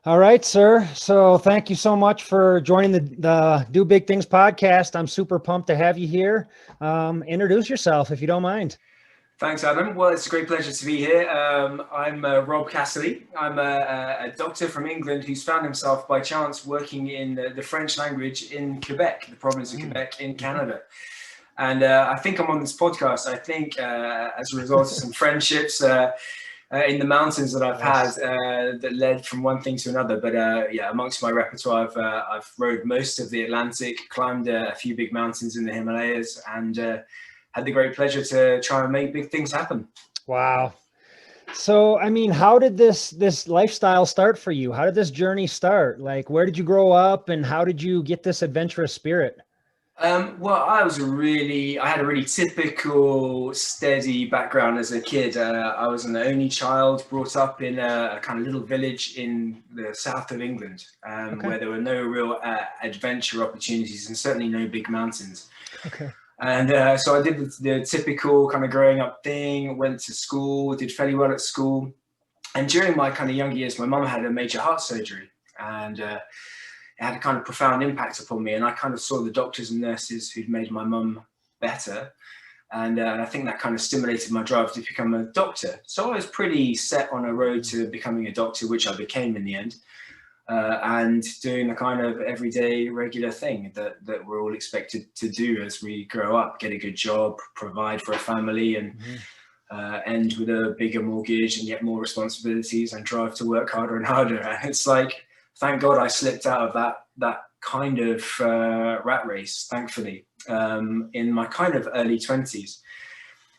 All right, sir. So thank you so much for joining the Do Big Things podcast. I'm super pumped to have you here. Introduce yourself if you don't mind. Thanks, Adam. Well, it's a great pleasure to be here. I'm Rob Casserley. I'm a doctor from England who's found himself by chance working in the French language in Quebec, the province of Quebec in Canada. And I think I'm on this podcast, I think, as a result of some friendships in the mountains that I've had that led from one thing to another. But yeah, amongst my repertoire, I've rode most of the Atlantic, climbed a few big mountains in the Himalayas, and had the great pleasure to try and make big things happen. Wow. So, I mean, how did this lifestyle start for you? How did this journey start? Like, where did you grow up and how did you get this adventurous spirit? Well, I had a really typical, steady background as a kid. I was an only child, brought up in a kind of little village in the south of England, where there were no real adventure opportunities and certainly no big mountains. Okay. And so I did the typical kind of growing up thing, went to school, did fairly well at school. And during my kind of younger years, my mum had a major heart surgery, and it had a kind of profound impact upon me. And I kind of saw the doctors and nurses who'd made my mum better. And I think that kind of stimulated my drive to become a doctor. So I was pretty set on a road to becoming a doctor, which I became in the end, and doing the kind of everyday regular thing that we're all expected to do as we grow up: get a good job, provide for a family, and end with a bigger mortgage and yet more responsibilities and drive to work harder and harder. And it's like, thank God I slipped out of that kind of rat race, thankfully, in my kind of early 20s.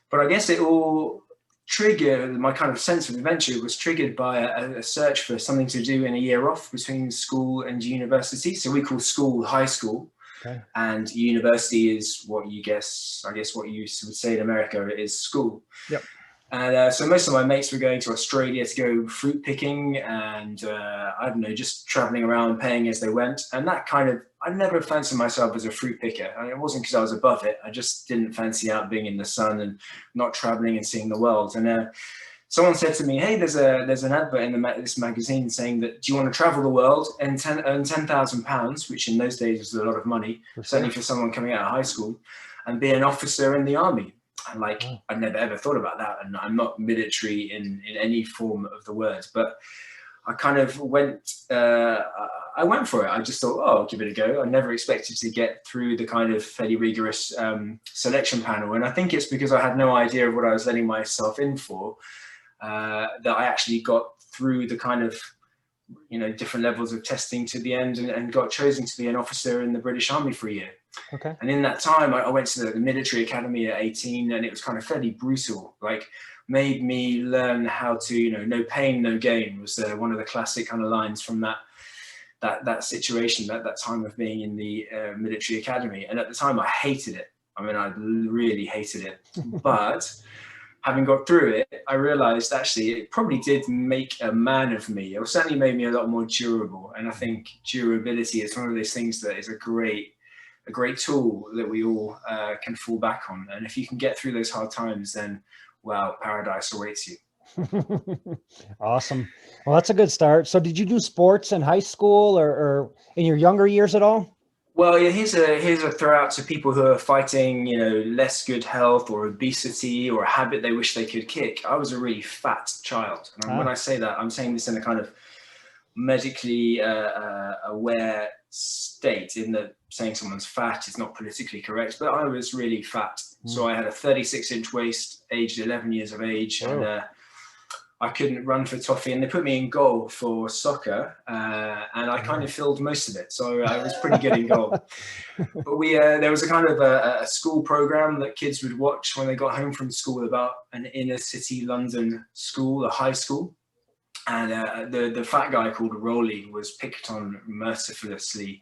But I guess it all triggered, my kind of sense of adventure was triggered by a search for something to do in a year off between school and university. So we call school high school, and university is what I guess what you would say in America is school. Yep. And so most of my mates were going to Australia to go fruit picking and, I don't know, just traveling around, paying as they went. And that kind of, I never fancied myself as a fruit picker. I mean, it wasn't because I was above it. I just didn't fancy out being in the sun and not traveling and seeing the world. And someone said to me, hey, there's an advert in this magazine saying that, do you want to travel the world and earn £10,000, which in those days was a lot of money, certainly for someone coming out of high school, and be an officer in the army? And like, I never ever thought about that. And I'm not military in any form of the word, but I kind of went for it. I just thought, oh, I'll give it a go. I never expected to get through the kind of fairly rigorous selection panel. And I think it's because I had no idea of what I was letting myself in for, that I actually got through the kind of, different levels of testing to the end and got chosen to be an officer in the British Army for a year. Okay. And in that time, I went to the military academy at 18, and it was kind of fairly brutal. Like, made me learn how to, no pain, no gain was one of the classic kind of lines from that situation, that time of being in the military academy. And at the time, I hated it. I mean, I really hated it. But having got through it, I realized actually it probably did make a man of me. It certainly made me a lot more durable. And I think durability is one of those things that is a great tool that we all can fall back on. And if you can get through those hard times, then, well, paradise awaits you. Awesome. Well, that's a good start. So did you do sports in high school or in your younger years at all? Well, yeah, here's a throw out to people who are fighting, less good health or obesity or a habit they wish they could kick. I was a really fat child. And when I say that, I'm saying this in a kind of medically aware state, in that saying someone's fat is not politically correct, but I was really fat. So I had a 36-inch waist, aged 11 years of age, and I couldn't run for toffee, and they put me in goal for soccer, and I kind of filled most of it, so I was pretty good in goal. But there was a kind of a school program that kids would watch when they got home from school about an inner city London school, a high school. And the fat guy called Rolly was picked on mercilessly.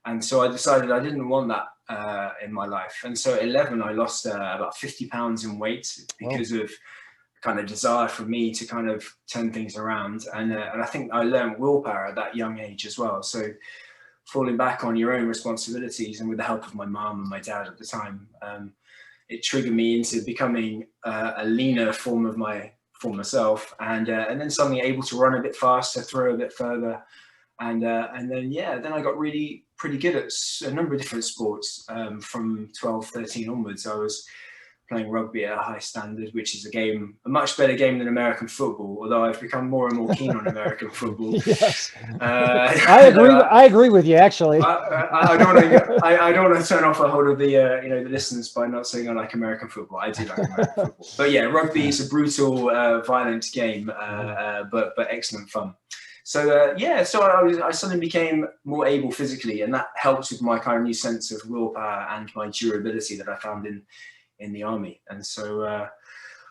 And so I decided I didn't want that in my life. And so at 11, I lost about 50 pounds in weight because of kind of desire for me to kind of turn things around. And I think I learned willpower at that young age as well. So falling back on your own responsibilities, and with the help of my mom and my dad at the time, it triggered me into becoming a leaner form of for myself, and then suddenly able to run a bit faster, throw a bit further, and then I got really pretty good at a number of different sports. From 12, 13 onwards, I was playing rugby at a high standard, which is a much better game than American football, although I've become more and more keen on American football. Yes. I agree with you, actually. I don't want to turn off a hold of the the listeners by not saying I like American football. I do like American football, but yeah, rugby is a brutal, violent game, but excellent fun. So so I suddenly became more able physically, and that helped with my kind of new sense of willpower and my durability that I found in the army. And so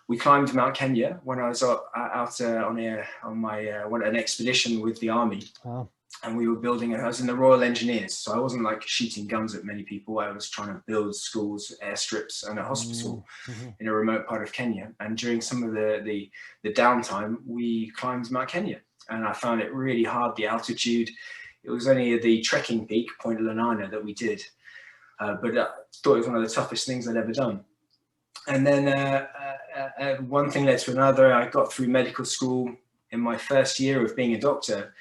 we climbed Mount Kenya when I was out on an expedition with the army. Wow. And we were I was in the Royal Engineers, so I wasn't like shooting guns at many people. I was trying to build schools, airstrips, and a hospital in a remote part of Kenya. And during some of the downtime, we climbed Mount Kenya, and I found it really hard, the altitude. It was only the trekking peak, Point Lanana, that we did, but I thought it was one of the toughest things I'd ever done. And then one thing led to another. I got through medical school. In my first year of being a doctor,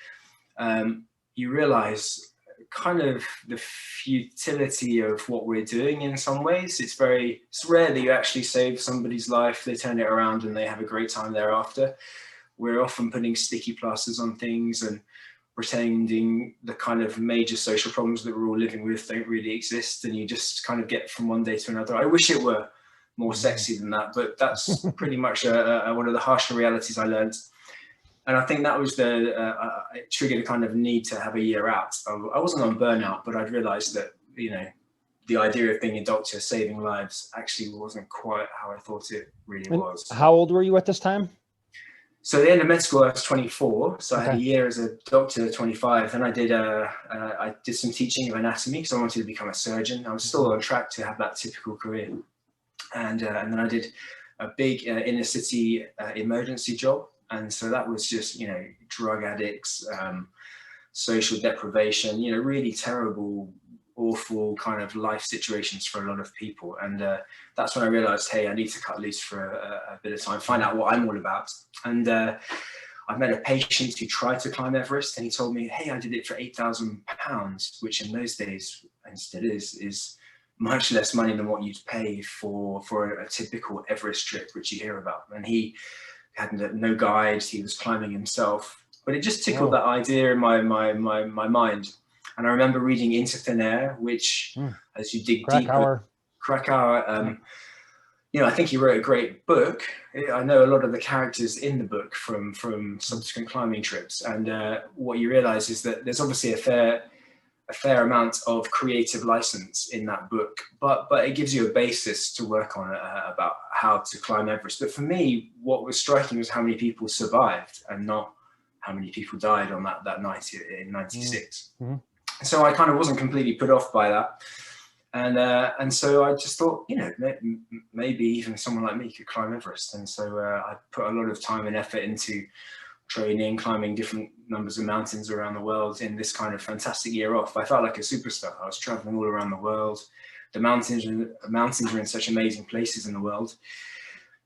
you realize kind of the futility of what we're doing in some ways. It's rare that you actually save somebody's life, they turn it around and they have a great time thereafter. We're often putting sticky plasters on things and pretending the kind of major social problems that we're all living with don't really exist, and you just kind of get from one day to another. I wish it were more sexy than that, but that's pretty much one of the harsher realities I learned. And I think that was it triggered a kind of need to have a year out. I wasn't on burnout, but I'd realized that, the idea of being a doctor, saving lives, actually wasn't quite how I thought it really was. How old were you at this time? So at the end of med school, I was 24. So I had a year as a doctor at 25. Then I did some teaching of anatomy because I wanted to become a surgeon. I was still on track to have that typical career. And then I did a big inner city emergency job. And so that was just, drug addicts, social deprivation, really terrible, awful kind of life situations for a lot of people. And that's when I realized, hey, I need to cut loose for a bit of time, find out what I'm all about. And I met a patient who tried to climb Everest, and he told me, hey, I did it for £8,000, which in those days, and still is much less money than what you'd pay for a typical Everest trip, which you hear about. And he had no guides, he was climbing himself, but it just tickled that idea in my mind. And I remember reading Into Thin Air, which as you dig deeper, Krakauer, I think he wrote a great book. I know a lot of the characters in the book from subsequent climbing trips, and what you realize is that there's obviously a fair amount of creative license in that book, but it gives you a basis to work on about how to climb Everest. But for me, what was striking was how many people survived and not how many people died on that night in 96. Mm-hmm. So I kind of wasn't completely put off by that. And so I just thought, maybe even someone like me could climb Everest. And so I put a lot of time and effort into training, climbing different numbers of mountains around the world in this kind of fantastic year off. I felt like a superstar. I was traveling all around the world. The mountains are in such amazing places in the world.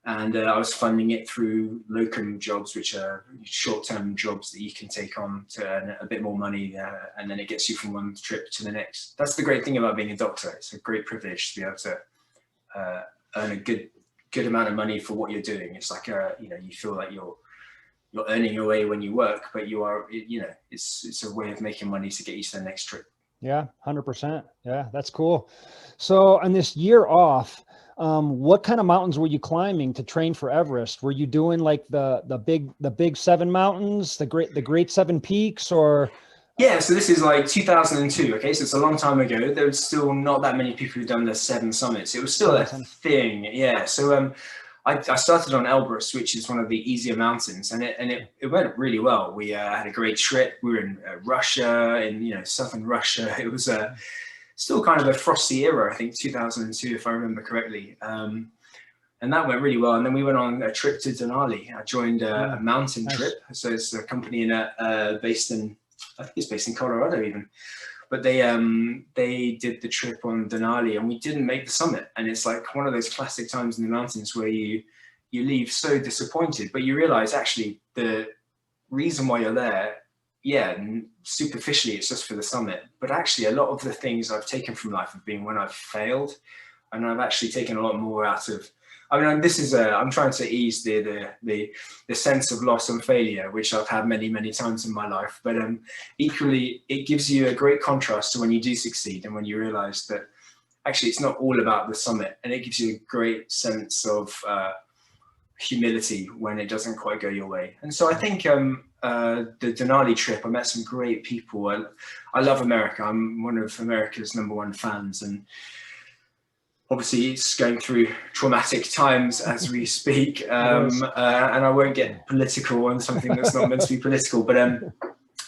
And I was funding it through locum jobs, which are short-term jobs that you can take on to earn a bit more money, and then it gets you from one trip to the next. That's the great thing about being a doctor. It's a great privilege to be able to earn a good amount of money for what you're doing. It's like you feel like you're earning your way when you work, but you are, it's a way of making money to get you to the next trip. Yeah, 100%. Yeah, that's cool. So on this year off, what kind of mountains were you climbing to train for Everest? Were you doing like the big 7 mountains, the great 7 peaks, or? Yeah, so this is like 2002. Okay, so it's a long time ago. There was still not that many people who'd done the 7 summits. It was still a thing. Yeah. So I started on Elbrus, which is one of the easier mountains, and it went really well. We had a great trip. We were in Russia, in southern Russia. It was still kind of a frosty era, I think 2002, if I remember correctly. And that went really well. And then we went on a trip to Denali. I joined a mountain trip. So it's a company based in Colorado even. But they did the trip on Denali, and we didn't make the summit. And it's like one of those classic times in the mountains where you you leave so disappointed, but you realize actually the reason why you're there, yeah, superficially it's just for the summit, but actually a lot of the things I've taken from life have been when I've failed, and I've actually taken a lot more out of. I mean, this is I'm trying to ease the sense of loss and failure, which I've had many times in my life. But equally, it gives you a great contrast to when you do succeed and when you realise that actually it's not all about the summit, and it gives you a great sense of humility when it doesn't quite go your way. And so I think the Denali trip, I met some great people. I love America. I'm one of America's #1 fans, and obviously it's going through traumatic times as we speak, and I won't get political on something that's not meant to be political, but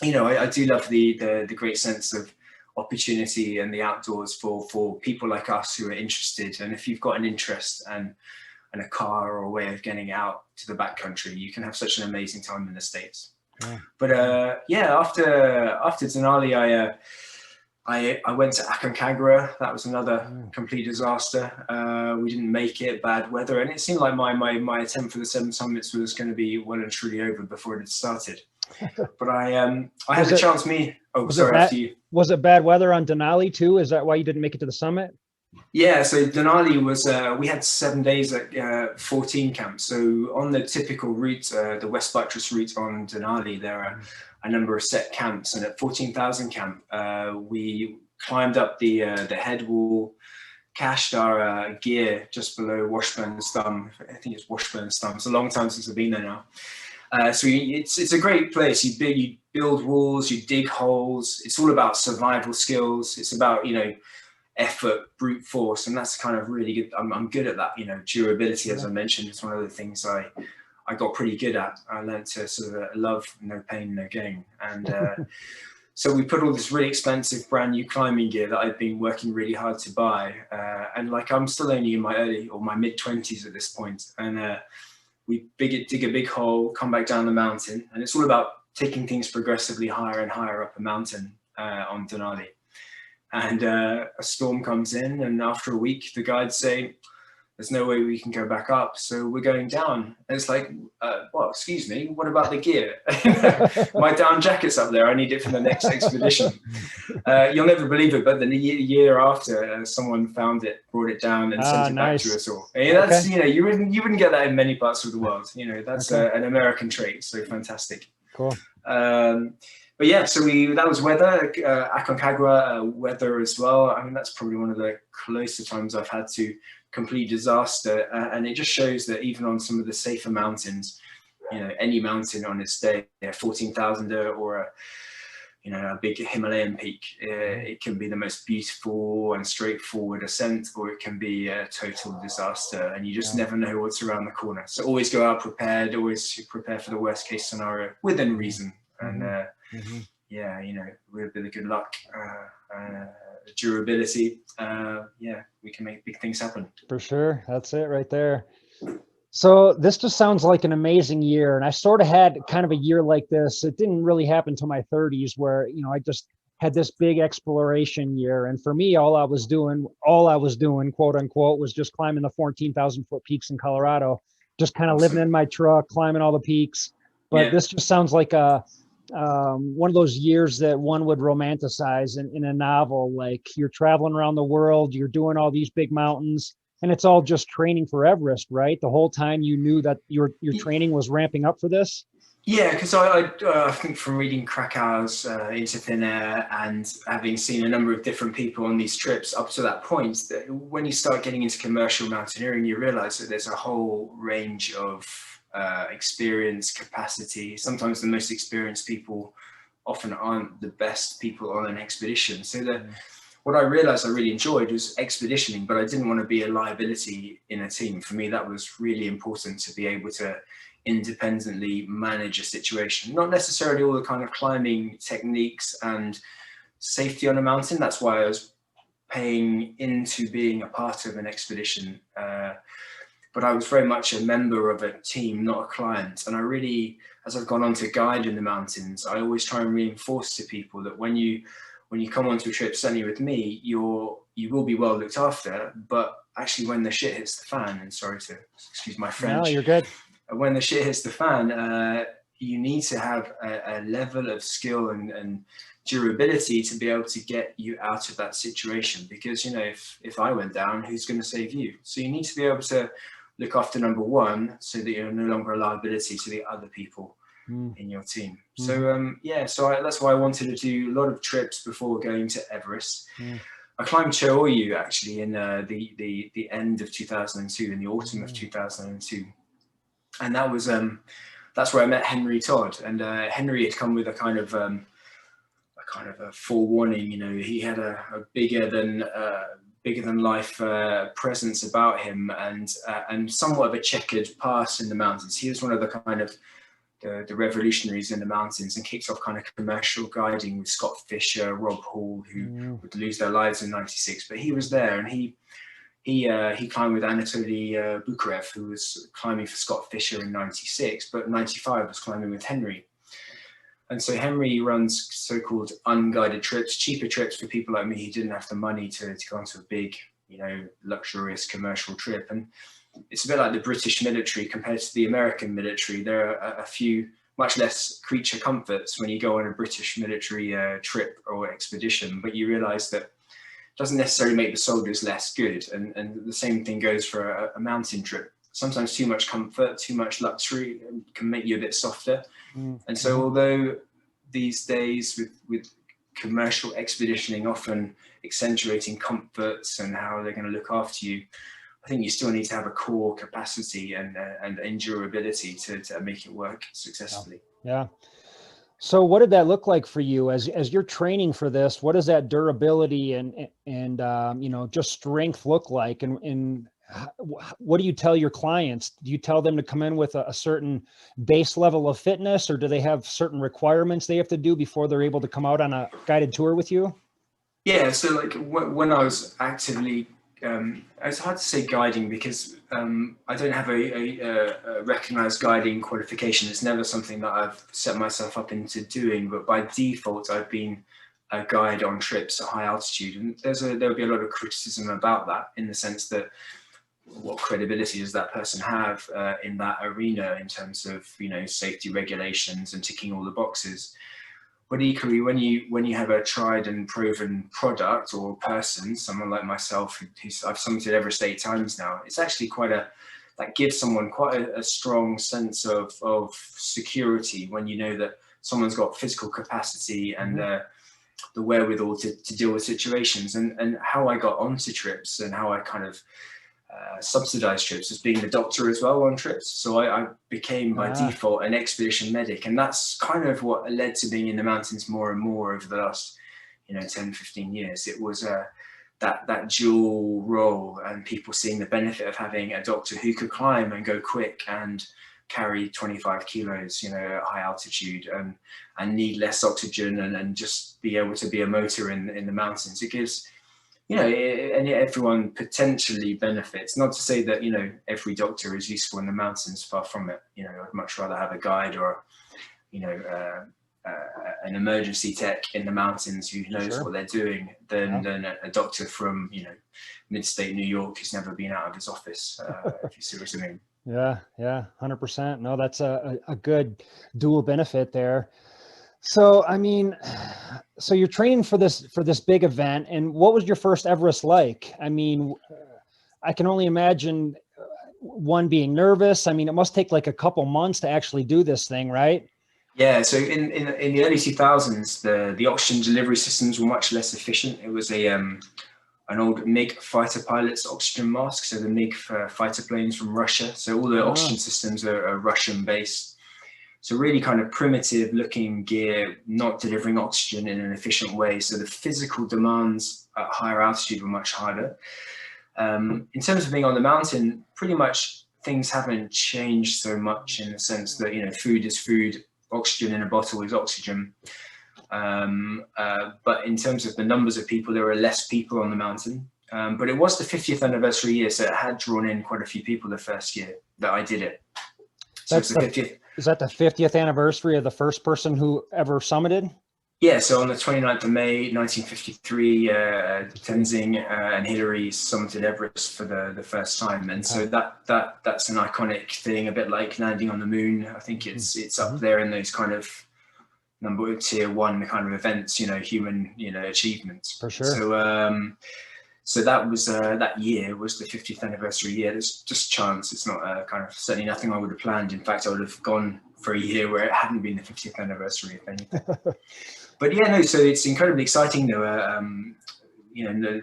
you know, I do love the great sense of opportunity and the outdoors for people like us who are interested. And if you've got an interest and a car or a way of getting out to the backcountry, you can have such an amazing time in the States. Yeah. But yeah, after Denali, I went to Aconcagua. That was another complete disaster. We didn't make it, bad weather, and it seemed like my attempt for the 7 summits was going to be well and truly over before it had started. But I had a chance. Was it bad weather on Denali too? Is that why you didn't make it to the summit? Yeah, so Denali was, we had 7 days at 14 camps. So on the typical route, the West Buttress route on Denali, there are a number of set camps, and at 14,000 camp, we climbed up the head wall, cached our gear just below Washburn's Thumb. I think it's Washburn's Thumb. It's a long time since I've been there now. So it's a great place. You build walls, you dig holes. It's all about survival skills. It's about, you know, effort, brute force, and that's kind of really good. I'm good at that, you know, durability, as I mentioned. It's one of the things I got pretty good at. I learned to sort of love no pain, no gain. And so we put all this really expensive brand new climbing gear that I've been working really hard to buy. And like, I'm still only in my early or my mid-20s at this point. And we dig a big hole, come back down the mountain. And it's all about taking things progressively higher and higher up a mountain on Denali. And a storm comes in, and after a week, the guides say, there's no way we can go back up, so we're going down. And it's like, well, excuse me, what about the gear? My down jacket's up there, I need it for the next expedition. You'll never believe it, but the year after, someone found it, brought it down, and sent it back to us all. And that's, you know, you wouldn't get that in many parts of the world. You know, that's an American trait, so fantastic. Cool. But yeah, so that was weather, Aconcagua weather as well. I mean, that's probably one of the closer times I've had to complete disaster. And it just shows that even on some of the safer mountains, you know, any mountain on its day, 14,000 or a big Himalayan peak, it can be the most beautiful and straightforward ascent, or it can be a total disaster, and you just never know what's around the corner. So always go out prepared, always prepare for the worst case scenario within reason. And yeah, you know, with a bit of good luck, durability, yeah, we can make big things happen. For sure. That's it right there. So this just sounds like an amazing year. And I sort of had kind of a year like this. It didn't really happen until my 30s, where, you know, I just had this big exploration year. And for me, all I was doing, quote unquote, was just climbing the 14,000 foot peaks in Colorado, just kind of living in my truck, climbing all the peaks. But this just sounds like one of those years that one would romanticize in a novel. Like, you're traveling around the world, you're doing all these big mountains, and it's all just training for Everest, right? The whole time you knew that your training was ramping up for this. Yeah, because I think from reading Krakau's Into Thin Air and having seen a number of different people on these trips up to that point, that when you start getting into commercial mountaineering, you realize that there's a whole range of experience, capacity. Sometimes the most experienced people often aren't the best people on an expedition. So what I realized I really enjoyed was expeditioning, but I didn't want to be a liability in a team. For me, that was really important, to be able to independently manage a situation, not necessarily all the kind of climbing techniques and safety on a mountain. That's why I was paying into being a part of an expedition. But I was very much a member of a team, not a client. And I really, as I've gone on to guide in the mountains, I always try and reinforce to people that when you come onto a trip, certainly with me, you will be well looked after, but actually when the shit hits the fan, and sorry to excuse my French. No, you're good. When the shit hits the fan, you need to have a level of skill and durability to be able to get you out of that situation. Because, you know, if I went down, who's going to save you? So you need to be able to look after number one, so that you're no longer a liability to the other people in your team. So that's why I wanted to do a lot of trips before going to Everest. I climbed Cho-Oyu actually in the end of 2002, in the autumn of 2002, and that was that's where I met Henry Todd. And Henry had come with a kind of a forewarning. You know, he had a bigger than life presence about him, and somewhat of a checkered past in the mountains. He was one of the kind of the revolutionaries in the mountains, and kicked off kind of commercial guiding with Scott Fisher, Rob Hall, who would lose their lives in '96. But he was there, and he climbed with Anatoly Bukharev, who was climbing for Scott Fisher in '96, but '95 was climbing with Henry. And so Henry runs so-called unguided trips, cheaper trips for people like me who didn't have the money to go onto a big, you know, luxurious commercial trip. And it's a bit like the British military compared to the American military. There are a few much less creature comforts when you go on a British military trip or expedition, but you realize that it doesn't necessarily make the soldiers less good. And the same thing goes for a mountain trip. Sometimes too much comfort, too much luxury can make you a bit softer. And so although these days with commercial expeditioning often accentuating comforts and how they're going to look after you, I think you still need to have a core capacity and endurability to make it work successfully. Yeah. So what did that look like for you as you're training for this? What does that durability and you know, just strength look like? And what do you tell your clients? Do you tell them to come in with a certain base level of fitness, or do they have certain requirements they have to do before they're able to come out on a guided tour with you? Yeah. So like when I was actively, it's hard to say guiding because I don't have a recognized guiding qualification. It's never something that I've set myself up into doing, but by default, I've been a guide on trips at high altitude. And there'll be a lot of criticism about that, in the sense that what credibility does that person have in that arena in terms of, you know, safety regulations and ticking all the boxes. But equally, when you have a tried and proven product or person, someone like myself, I've summited Everest 8 times now, it's actually that gives someone quite a strong sense of security when you know that someone's got physical capacity and the wherewithal to deal with situations. And how I got onto trips and how I kind of subsidized trips as being the doctor as well on trips. So I became by default an expedition medic, and that's kind of what led to being in the mountains more and more over the last, you know, 10, 15 years. It was that dual role, and people seeing the benefit of having a doctor who could climb and go quick and carry 25 kilos, you know, at high altitude, and need less oxygen and just be able to be a motor in the mountains. It gives, you know, and everyone potentially benefits. Not to say that, you know, every doctor is useful in the mountains, far from it. You know, I'd much rather have a guide or, you know, an emergency tech in the mountains who knows what they're doing than a doctor from, you know, mid-state New York who's never been out of his office, if you see what I mean. Yeah, 100%. No, that's a good dual benefit there. So, I mean, so you're training for this big event, and what was your first Everest like? I mean, I can only imagine one being nervous. I mean, it must take like a couple months to actually do this thing, right? Yeah. So in the early 2000s, the oxygen delivery systems were much less efficient. It was an old MiG fighter pilot's oxygen mask. So the MiG fighter planes from Russia. So all the oxygen systems are Russian based. So really kind of primitive looking gear, not delivering oxygen in an efficient way. So the physical demands at higher altitude were much harder. In terms of being on the mountain, pretty much things haven't changed so much, in the sense that, you know, food is food, oxygen in a bottle is oxygen. But in terms of the numbers of people, there were less people on the mountain. But it was the 50th anniversary year, so it had drawn in quite a few people the first year that I did it. So it's the 50th. Is that the 50th anniversary of the first person who ever summited? Yeah, so on the 29th of May, 1953, Tenzing and Hillary summited Everest for the first time, and so that's an iconic thing, a bit like landing on the moon. I think it's up there in those kind of tier one kind of events, human, achievements. For sure. So that was that year was the 50th anniversary year. There's just chance. It's not kind of certainly nothing I would have planned. In fact, I would have gone for a year where it hadn't been the 50th anniversary, if anything. But yeah, no, so it's incredibly exciting. There were,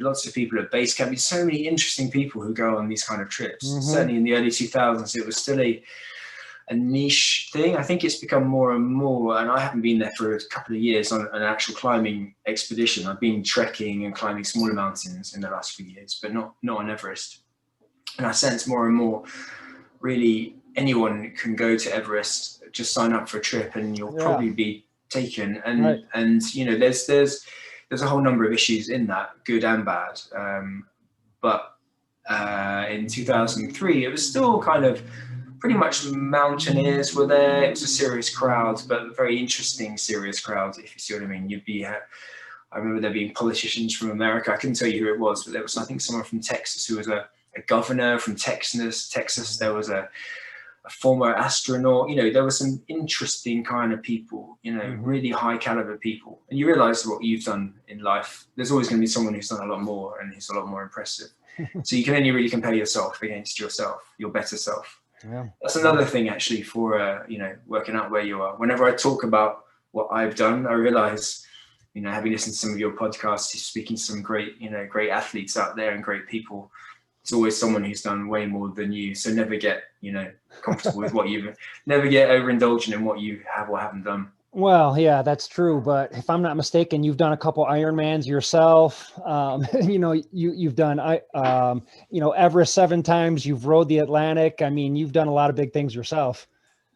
lots of people at base camp. There's so many interesting people who go on these kind of trips. Certainly in the early 2000s, it was still a niche thing. I think it's become more and more, and I haven't been there for a couple of years on an actual climbing expedition. I've been trekking and climbing smaller mountains in the last few years, but not on Everest. And I sense more and more, really, anyone can go to Everest, just sign up for a trip, and you'll probably be taken. And there's a whole number of issues in that, good and bad. But in 2003, it was still kind of pretty much mountaineers were there. It was a serious crowd, but a very interesting serious crowd, if you see what I mean. I remember there being politicians from America. I couldn't tell you who it was, but there was, I think, someone from Texas who was a governor from Texas. There was a former astronaut. There were some interesting kind of people, really high caliber people. And you realize what you've done in life. There's always going to be someone who's done a lot more and who's a lot more impressive. So you can only really compare yourself against yourself, your better self. Yeah. That's another thing actually for, working out where you are. Whenever I talk about what I've done, I realize, having listened to some of your podcasts, you're speaking to some great athletes out there and great people. It's always someone who's done way more than you. So never get, comfortable with never get overindulgent in what you have or haven't done. Well, yeah, that's true. But if I'm not mistaken, you've done a couple Ironmans yourself. You've done, Everest 7 times. You've rode the Atlantic. I mean, you've done a lot of big things yourself.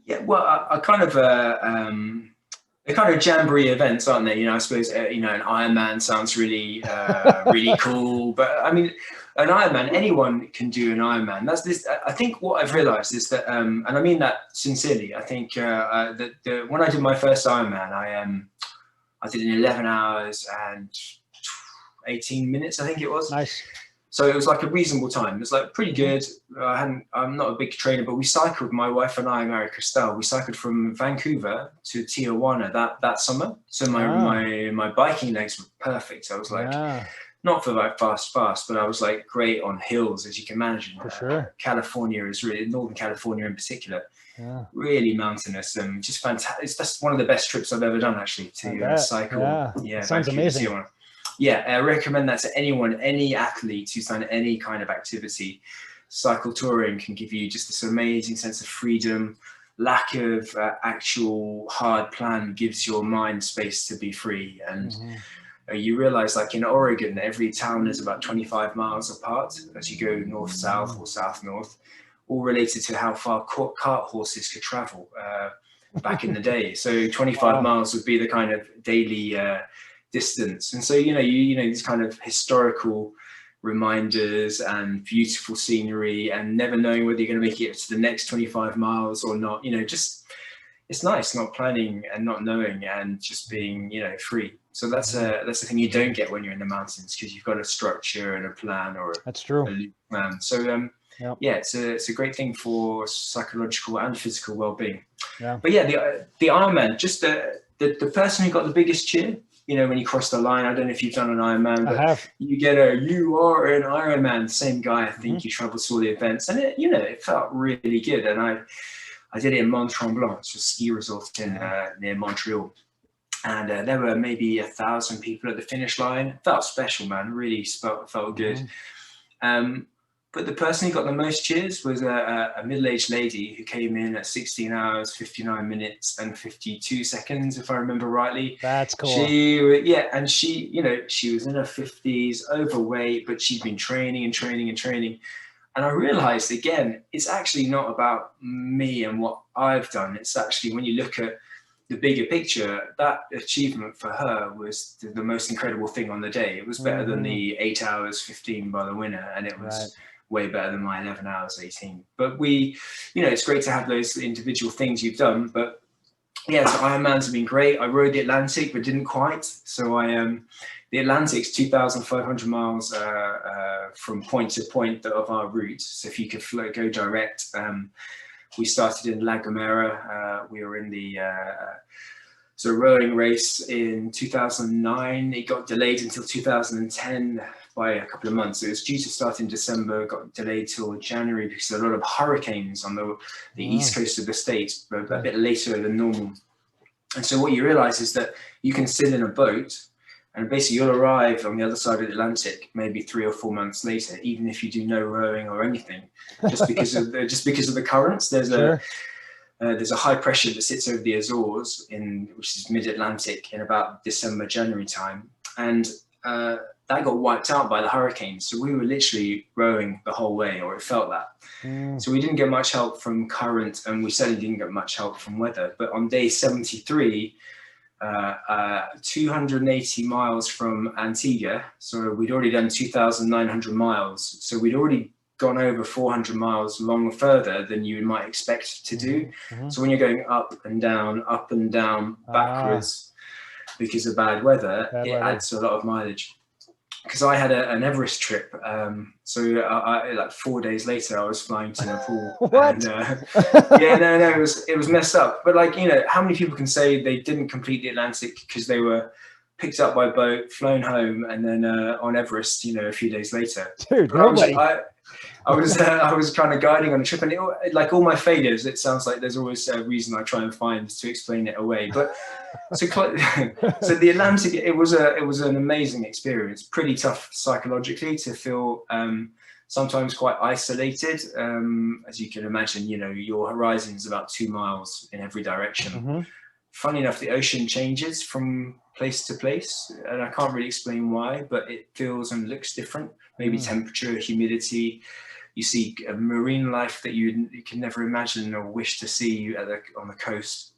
Yeah, well, I kind of, they're kind of jamboree events, aren't they? I suppose, an Ironman sounds really, really cool. But I mean, an Ironman, anyone can do an Ironman. That's this. I think what I've realized is that, and I mean that sincerely, I think that when I did my first Ironman, I did it in 11 hours and 18 minutes, I think it was. Nice. So it was like a reasonable time. It was like pretty good. I'm not a big trainer, but we cycled, my wife and I, Mary Christelle, we cycled from Vancouver to Tijuana that summer. So my biking legs were perfect. I was like, not for like fast, but I was like great on hills, as you can imagine. For sure. California is really, Northern California in particular, really mountainous and just fantastic. That's one of the best trips I've ever done, actually, to cycle. Yeah, sounds amazing. Yeah, I recommend that to anyone, any athlete who's done any kind of activity. Cycle touring can give you just this amazing sense of freedom. Lack of actual hard plan gives your mind space to be free. And you realize, like in Oregon, every town is about 25 miles apart as you go north-south or south-north, all related to how far cart horses could travel back in the day. So 25 miles would be the kind of daily distance. And so, these kind of historical reminders and beautiful scenery and never knowing whether you're going to make it to the next 25 miles or not, just, it's nice not planning and not knowing and just being, free. So that's the thing you don't get when you're in the mountains, because you've got a structure and a plan or that's true. A loop plan. So, it's a great thing for psychological and physical well-being. Yeah. But yeah, the Ironman, just the person who got the biggest cheer, when you cross the line. I don't know if you've done an Ironman, but you are an Ironman. Same guy, I think. You traveled to all the events, and it felt really good. And I did it in Mont Tremblant, it's a ski resort in near Montreal, and there were maybe 1,000 people at the finish line. It felt special, man. Really felt good. But the person who got the most cheers was a middle-aged lady who came in at 16 hours, 59 minutes and 52 seconds, if I remember rightly. That's cool. She was in her 50s, overweight, but she'd been training. And I realized, again, it's actually not about me and what I've done. It's actually, when you look at the bigger picture, that achievement for her was the most incredible thing on the day. It was better than the 8 hours 15 by the winner, and it was way better than my 11 hours 18. But it's great to have those individual things you've done. But yeah, so Ironmans have been great. I rode the Atlantic, but didn't quite. So the Atlantic's 2,500 miles from point to point of our route. So if you could go direct, we started in La Gomera. We were in the rowing race in 2009. It got delayed until 2010 by a couple of months. It was due to start in December, got delayed till January because of a lot of hurricanes on the east coast of the States, but a bit later than normal. And so what you realize is that you can sit in a boat and basically you'll arrive on the other side of the Atlantic maybe 3 or 4 months later, even if you do no rowing or anything, just because of the currents. There's a high pressure that sits over the Azores, which is mid-Atlantic, in about December, January time. And that got wiped out by the hurricanes. So we were literally rowing the whole way, or it felt that. So we didn't get much help from current, and we certainly didn't get much help from weather. But on day 73, 280 miles from Antigua, so we'd already done 2,900 miles. So we'd already gone over 400 miles further than you might expect to do. So when you're going up and down, backwards because of bad weather, adds a lot of mileage. Because I had an Everest trip, so like 4 days later, I was flying to Nepal. What? And, it was messed up. But like, how many people can say they didn't complete the Atlantic because they were picked up by boat, flown home, and then on Everest, a few days later? Dude, nobody. I was kind of guiding on a trip, and like all my failures, it sounds like there's always a reason I try and find to explain it away. But so the Atlantic, it was an amazing experience. Pretty tough psychologically to feel sometimes quite isolated, as you can imagine. Your horizon is about 2 miles in every direction. Funny enough, the ocean changes from place to place, and I can't really explain why, but it feels and looks different. Maybe temperature, humidity. You see marine life that you can never imagine or wish to see on the coast.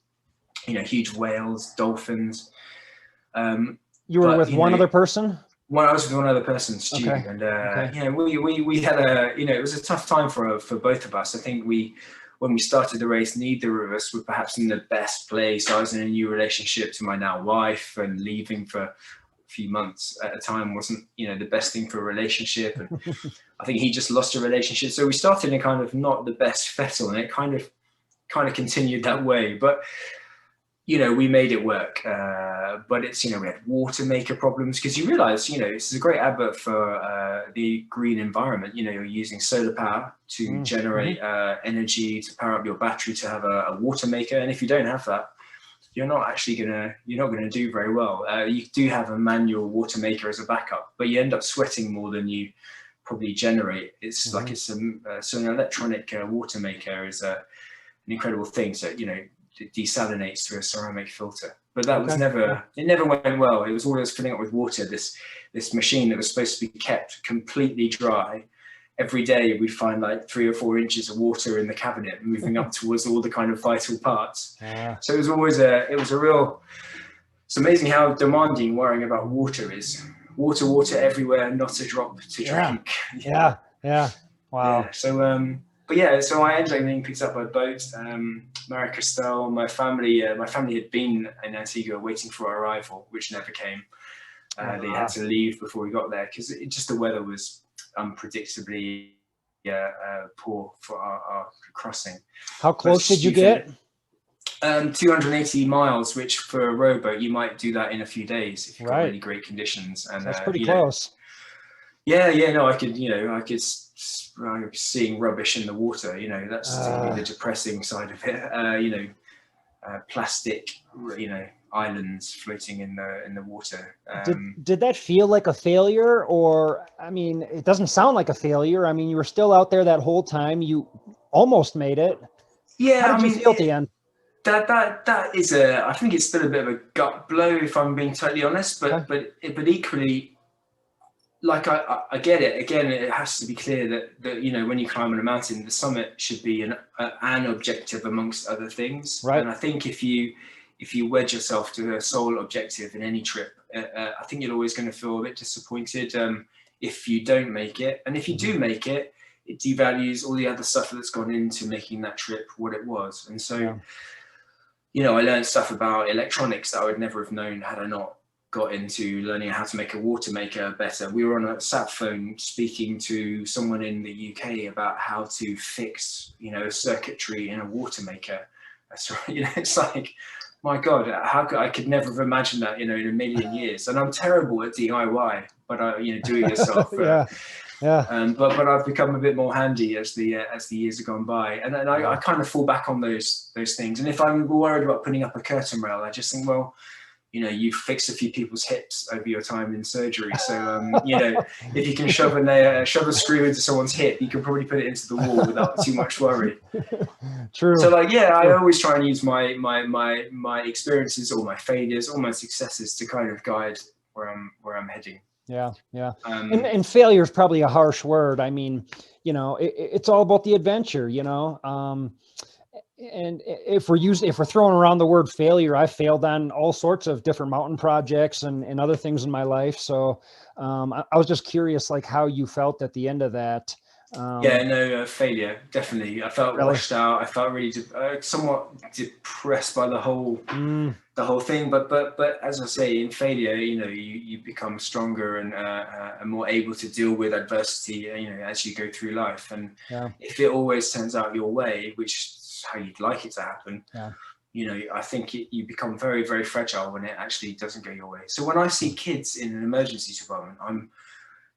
Huge whales, dolphins. You were with one other person? When I was with one other person, Stu, okay. And we had it was a tough time for both of us. I think when we started the race, neither of us were perhaps in the best place. I was in a new relationship to my now wife, and leaving for a few months at a time wasn't, the best thing for a relationship. And I think he just lost a relationship. So we started in kind of not the best fettle, and it kind of continued that way. But, we made it work. But it's, we had water maker problems, because you realize, this is a great advert for the green environment. You're using solar power to generate energy to power up your battery to have a water maker. And if you don't have that, you're not gonna do very well. You do have a manual water maker as a backup, but you end up sweating more than you probably generate. It's like so an electronic water maker is an incredible thing. So it desalinates through a ceramic filter, but that was it never went well. It was always filling up with water. This machine that was supposed to be kept completely dry. Every day we find like 3 or 4 inches of water in the cabinet moving up towards all the kind of vital parts. So it was always it's amazing how demanding worrying about water is. Water everywhere, not a drop to drink. Yeah. Wow. Yeah. So so I ended up being picked up by boat. Maracastel, my family had been in Antigua waiting for our arrival, which never came. They had to leave before we got there because the weather was unpredictably poor for our crossing. How close did you get? 280 miles, which for a rowboat you might do that in a few days if you've got really great conditions. And that's pretty close. I could seeing rubbish in the water. That's the depressing side of it. Plastic, islands floating in the water. Did that feel like a failure? Or, I mean, it doesn't sound like a failure. I mean, you were still out there that whole time. You almost made it. Yeah. How did you feel at the end? That is I think it's still a bit of a gut blow, if I'm being totally honest, but equally, like I get it. Again, it has to be clear that when you climb on a mountain, the summit should be an objective amongst other things. Right. And I think if you wed yourself to a sole objective in any trip, I think you're always going to feel a bit disappointed if you don't make it. And if you do make it, it devalues all the other stuff that's gone into making that trip what it was. And so you know, I learned stuff about electronics that I would never have known had I not got into learning how to make a water maker better. We were on a sat phone speaking to someone in the UK about how to fix, you know, circuitry in a water maker. That's right. You know, it's like, my God, I could never have imagined that, you know, in a million years. And I'm terrible at DIY, but you know, do it yourself. Yeah. Yeah. But I've become a bit more handy as the years have gone by, and I kind of fall back on those things. And if I'm worried about putting up a curtain rail, I just think, well, you know, you've fixed a few people's hips over your time in surgery. So, you know, if you can shove a screw into someone's hip, you can probably put it into the wall without too much worry. True. So like, yeah, True. I always try and use my experiences or my failures or my successes to kind of guide where I'm heading. Yeah. Yeah. And failure is probably a harsh word. I mean, you know, it's all about the adventure, you know? And if we're throwing around the word failure, I failed on all sorts of different mountain projects and other things in my life. So I was just curious, like how you felt at the end of that. Yeah, no, failure, definitely. I felt rushed out. I felt really somewhat depressed by the whole thing. But as I say, in failure, you know, you become stronger and more able to deal with adversity, you know, as you go through life. And if it always turns out your way, which how you'd like it to happen, you know, I think you become very, very fragile when it actually doesn't go your way. So when I see kids in an emergency department,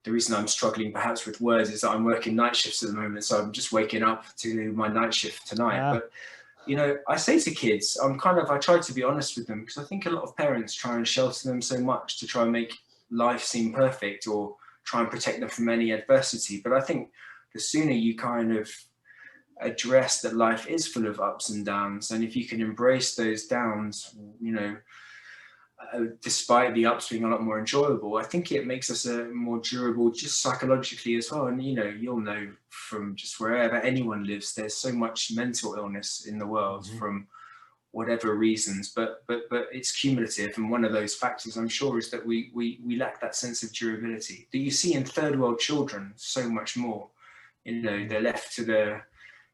the reason I'm struggling perhaps with words is that I'm working night shifts at the moment. So I'm just waking up to my night shift tonight. But, you know, I say to kids, I try to be honest with them, because I think a lot of parents try and shelter them so much to try and make life seem perfect or try and protect them from any adversity. But I think the sooner you kind of address that life is full of ups and downs, and if you can embrace those downs, you know, despite the ups being a lot more enjoyable, I think it makes us more durable just psychologically as well. And you know, you'll know from just wherever anyone lives, there's so much mental illness in the world from whatever reasons, but it's cumulative. And one of those factors, I'm sure, is that we lack that sense of durability that you see in third world children so much more. You know, they're left to the,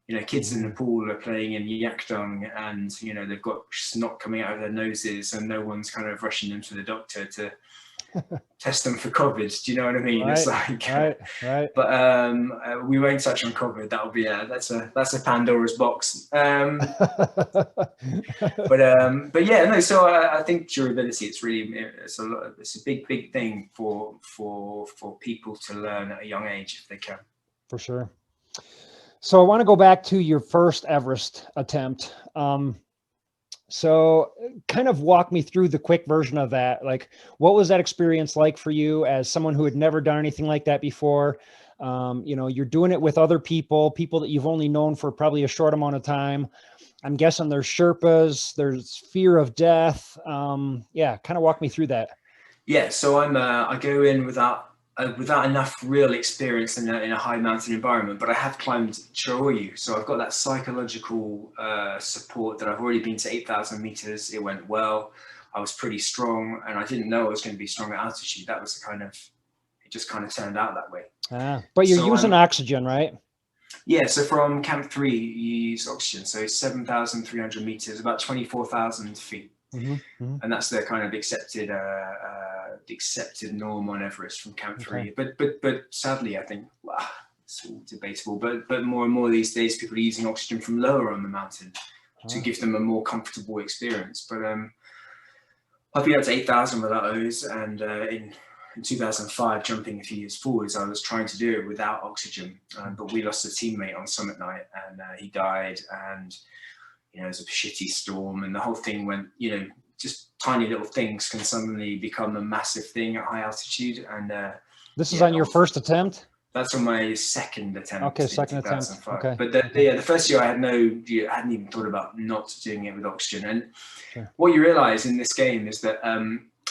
you know, kids in the pool are playing in yak dung, and, you know, they've got snot coming out of their noses and no one's kind of rushing them to the doctor to test them for COVID. Do you know what I mean? Right, it's like, right. But we won't touch on COVID. That'll be that's a Pandora's box. But yeah, no. So I think durability. It's a big thing for people to learn at a young age if they can. For sure. So I want to go back to your first Everest attempt. So kind of walk me through the quick version of that. Like, what was that experience like for you as someone who had never done anything like that before? You know, you're doing it with other people that you've only known for probably a short amount of time. I'm guessing there's Sherpas, there's fear of death. Yeah, kind of walk me through that. Yeah, so I go in without enough real experience in a high mountain environment, but I have climbed Choroyu, so I've got that psychological support that I've already been to 8,000 meters. It went well. I was pretty strong, and I didn't know I was going to be strong at altitude. That was it just kind of turned out that way. But you're using oxygen, right? Yeah, so from Camp 3, you use oxygen. So 7,300 meters, about 24,000 feet. And that's the kind of accepted norm on Everest from Camp 3. But sadly, I think, well, it's all debatable, but more and more these days, people are using oxygen from lower on the mountain to give them a more comfortable experience. But I've been up to 8,000 without those, and in 2005, jumping a few years forwards, I was trying to do it without oxygen, but we lost a teammate on summit night, and he died, and you know, it was a shitty storm, and the whole thing went, you know, just tiny little things can suddenly become a massive thing at high altitude. And this is on your first attempt? That's on my second attempt. Okay, second attempt. Okay. But the first year I hadn't even thought about not doing it with oxygen. And what you realize in this game is that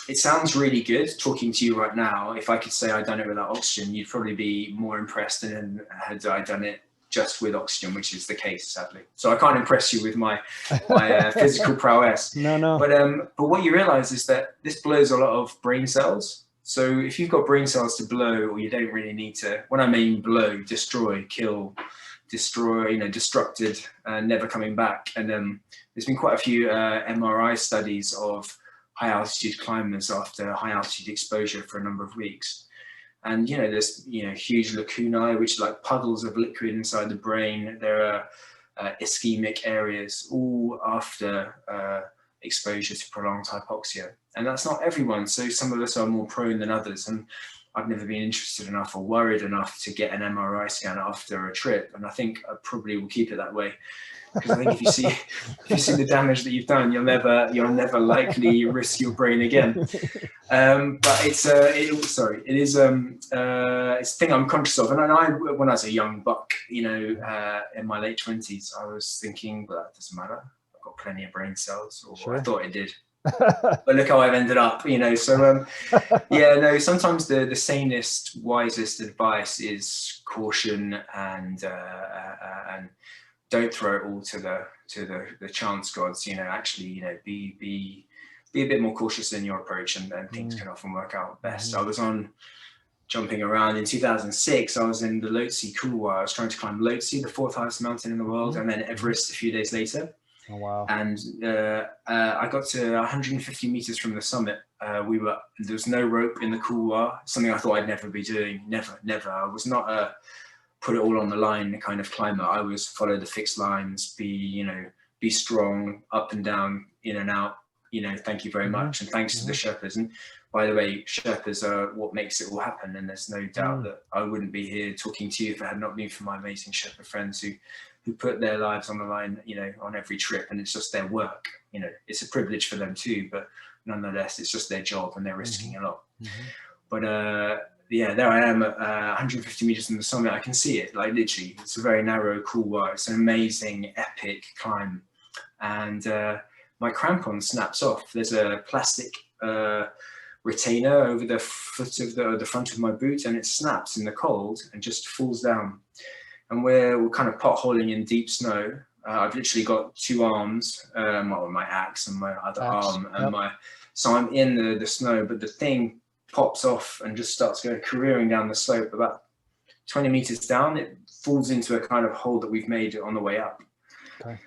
it sounds really good talking to you right now. If I could say I'd done it without oxygen, you'd probably be more impressed than had I done it just with oxygen, which is the case, sadly. So I can't impress you with my physical prowess. No. But what you realize is that this blows a lot of brain cells. So if you've got brain cells to blow, or you don't really need to, when I mean blow, destroy, kill, destructed, never coming back. And there's been quite a few MRI studies of high altitude climbers after high altitude exposure for a number of weeks. And, there's, huge lacunae, which are like puddles of liquid inside the brain. There are ischemic areas, all after exposure to prolonged hypoxia. And that's not everyone. So some of us are more prone than others. And I've never been interested enough or worried enough to get an MRI scan after a trip. And I think I probably will keep it that way. Because I think if you see the damage that you've done, you'll never likely risk your brain again. But it's a thing I'm conscious of. And when I was a young buck, in my late 20s, I was thinking, well, that doesn't matter. I've got plenty of brain cells, or Sure. I thought I did. But look how I've ended up, So sometimes the sanest, wisest advice is caution and don't throw it all to the chance gods. Actually, be a bit more cautious in your approach, and things can often work out best. I was jumping around in 2006. I was in the Lhotse Couloir. I was trying to climb Lhotse, the fourth highest mountain in the world, and then Everest a few days later. Oh, wow. And I got to 150 meters from the summit. There was no rope in the couloir, something I thought I'd never be doing. Never. I was not a put it all on the line kind of climber. I was follow the fixed lines, be strong, up and down, in and out, thank you very much. And thanks to the Sherpas. And by the way, Sherpas are what makes it all happen. And there's no doubt that I wouldn't be here talking to you if it had not been for my amazing Sherpa friends who put their lives on the line, on every trip. And it's just their work, it's a privilege for them too, but nonetheless, it's just their job and they're risking a lot. But there I am at 150 meters from the summit. I can see it, like literally, it's a very narrow couloir. It's an amazing, epic climb. And my crampon snaps off. There's a plastic retainer over the foot of the front of my boot, and it snaps in the cold and just falls down. And we're kind of potholing in deep snow. I've literally got two arms, my axe and my other arm, and so I'm in the snow, but the thing pops off and just starts going careering down the slope. About 20 meters down, it falls into a kind of hole that we've made on the way up. Okay.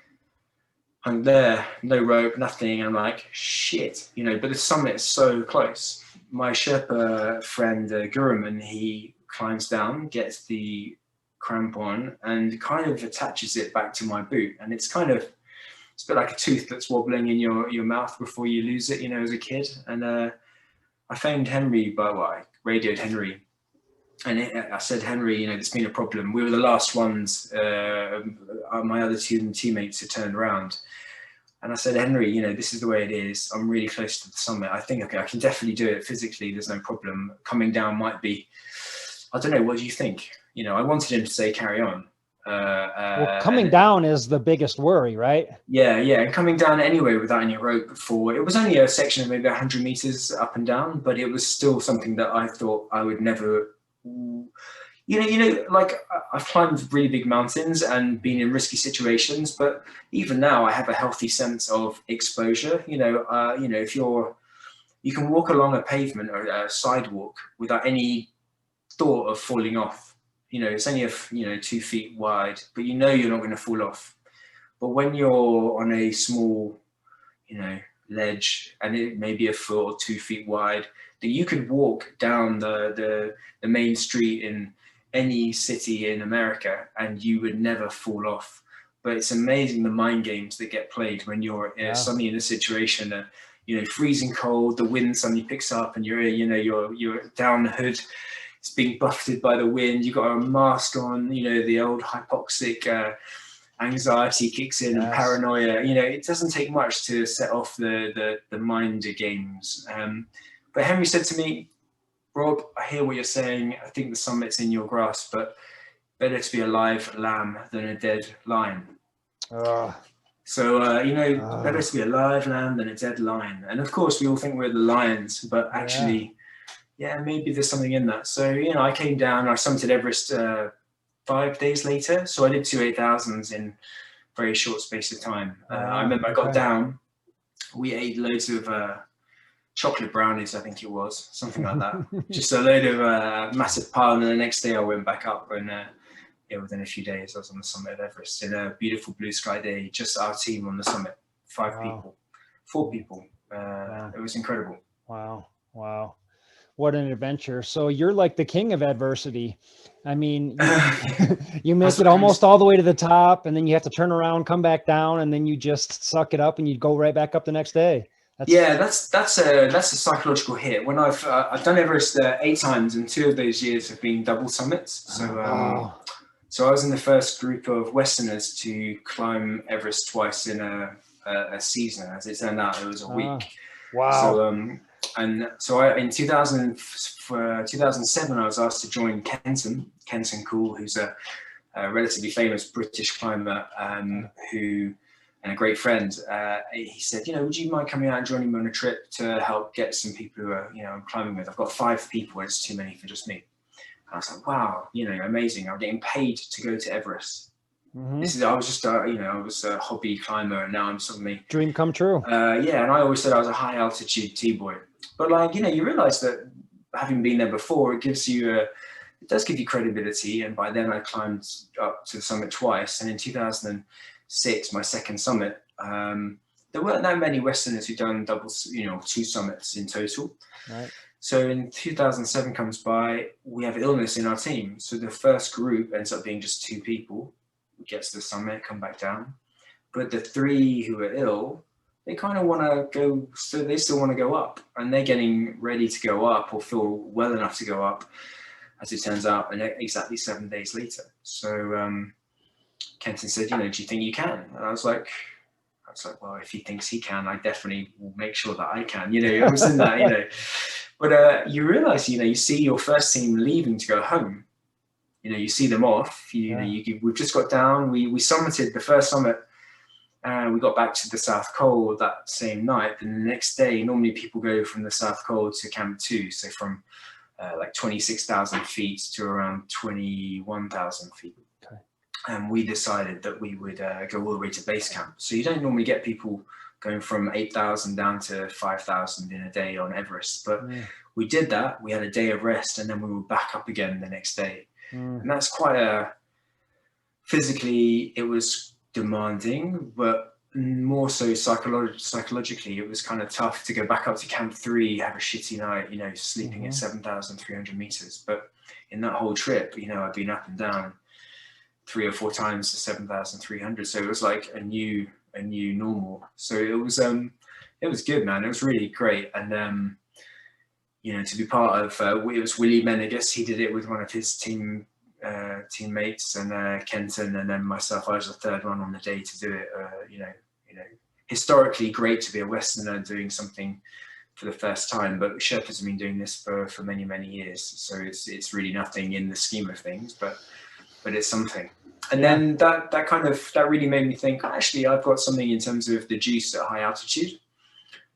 I'm there, no rope, nothing. I'm like, shit, but the summit's so close. My Sherpa friend, Guruman, he climbs down, gets the crampon and kind of attaches it back to my boot. And it's a bit like a tooth that's wobbling in your mouth before you lose it, as a kid. And I phoned Henry, I radioed Henry. And I said, Henry, there's been a problem. We were the last ones, my other two teammates had turned around. And I said, Henry, this is the way it is. I'm really close to the summit. I think, okay, I can definitely do it physically. There's no problem. Coming down might be, I don't know, what do you think? I wanted him to say, carry on. Well, coming down is the biggest worry, right? Yeah. And coming down anyway without any rope before. It was only a section of maybe 100 meters up and down, but it was still something that I thought I would never, like I've climbed really big mountains and been in risky situations, but even now I have a healthy sense of exposure. If you can walk along a pavement or a sidewalk without any thought of falling off. It's only 2 feet wide, but you're not going to fall off. But when you're on a small, ledge, and it may be a foot or 2 feet wide, that you could walk down the main street in any city in America and you would never fall off. But it's amazing the mind games that get played when you're suddenly in a situation, freezing cold, the wind suddenly picks up and you're down the hood. It's being buffeted by the wind. You've got a mask on, the old hypoxic anxiety kicks in and paranoia. It doesn't take much to set off the mind games. But Henry said to me, Rob, I hear what you're saying. I think the summit's in your grasp, but better to be a live lamb than a dead lion. So, better to be a live lamb than a dead lion. And of course, we all think we're the lions, but actually... Yeah, maybe there's something in that. So, I came down, I summited Everest 5 days later. So I did 2 8,000s in a very short space of time. I remember I got down, we ate loads of chocolate brownies, I think it was, something like that. Just a load of massive pile. And the next day I went back up and within a few days, I was on the summit of Everest in a beautiful blue sky day. Just our team on the summit, 5 people, 4 people. It was incredible. Wow. Wow. What an adventure. So you're like the king of adversity. I mean, you make it almost all the way to the top, and then you have to turn around, come back down, and then you just suck it up and you go right back up the next day. That's a psychological hit. When I've done Everest 8 times, and 2 of those years have been double summits. So so I was in the first group of Westerners to climb Everest twice in a season. As it turned out, it was a week. Wow. So in 2007, I was asked to join Kenton Cool, who's a relatively famous British climber, who, and a great friend. He said, would you mind coming out and joining me on a trip to help get some people who are, I'm climbing with? I've got 5 people, it's too many for just me. And I was like, wow, amazing. I'm getting paid to go to Everest. Mm-hmm. I was just, I was a hobby climber, and now I'm suddenly dream come true. And I always said I was a high altitude T-boy, but you realize that having been there before, it does give you credibility. And by then I climbed up to the summit twice. And in 2006, my second summit, there weren't that many Westerners who'd done 2 summits in total. Right. So in 2007 comes by, we have illness in our team. So the first group ends up being just 2 people. Gets to the summit, come back down, but the 3 who are ill, they kind of want to go, so they still want to go up, and they're getting ready to go up or feel well enough to go up, as it turns out, and exactly 7 days later. So Kenton said, do you think you can? And I was like, well, if he thinks he can, I definitely will make sure that I can. I was in that, but you realize, you see your first team leaving to go home. You see them off. We've just got down. We summited the first summit. We got back to the South Col that same night. And the next day, normally people go from the South Col to Camp 2. So from like 26,000 feet to around 21,000 feet. Okay. And we decided that we would go all the way to base camp. So you don't normally get people going from 8,000 down to 5,000 in a day on Everest. But we did that. We had a day of rest, and then we were back up again the next day. And that's quite physically, it was demanding, but more so psychologically, it was kind of tough to go back up to Camp 3, have a shitty night, sleeping at 7,300 meters. But in that whole trip, I've been up and down 3 or 4 times to 7,300. So it was like a new normal. So it was good, man. It was really great. And, to be part of, it was Willie Menegas. He did it with one of his teammates, and Kenton, and then myself. I was the 3rd one on the day to do it. Historically great to be a Westerner doing something for the first time, but Sherpas have been doing this for many, many years. So it's really nothing in the scheme of things, but it's something. And then that really made me think, actually, I've got something in terms of the juice at high altitude.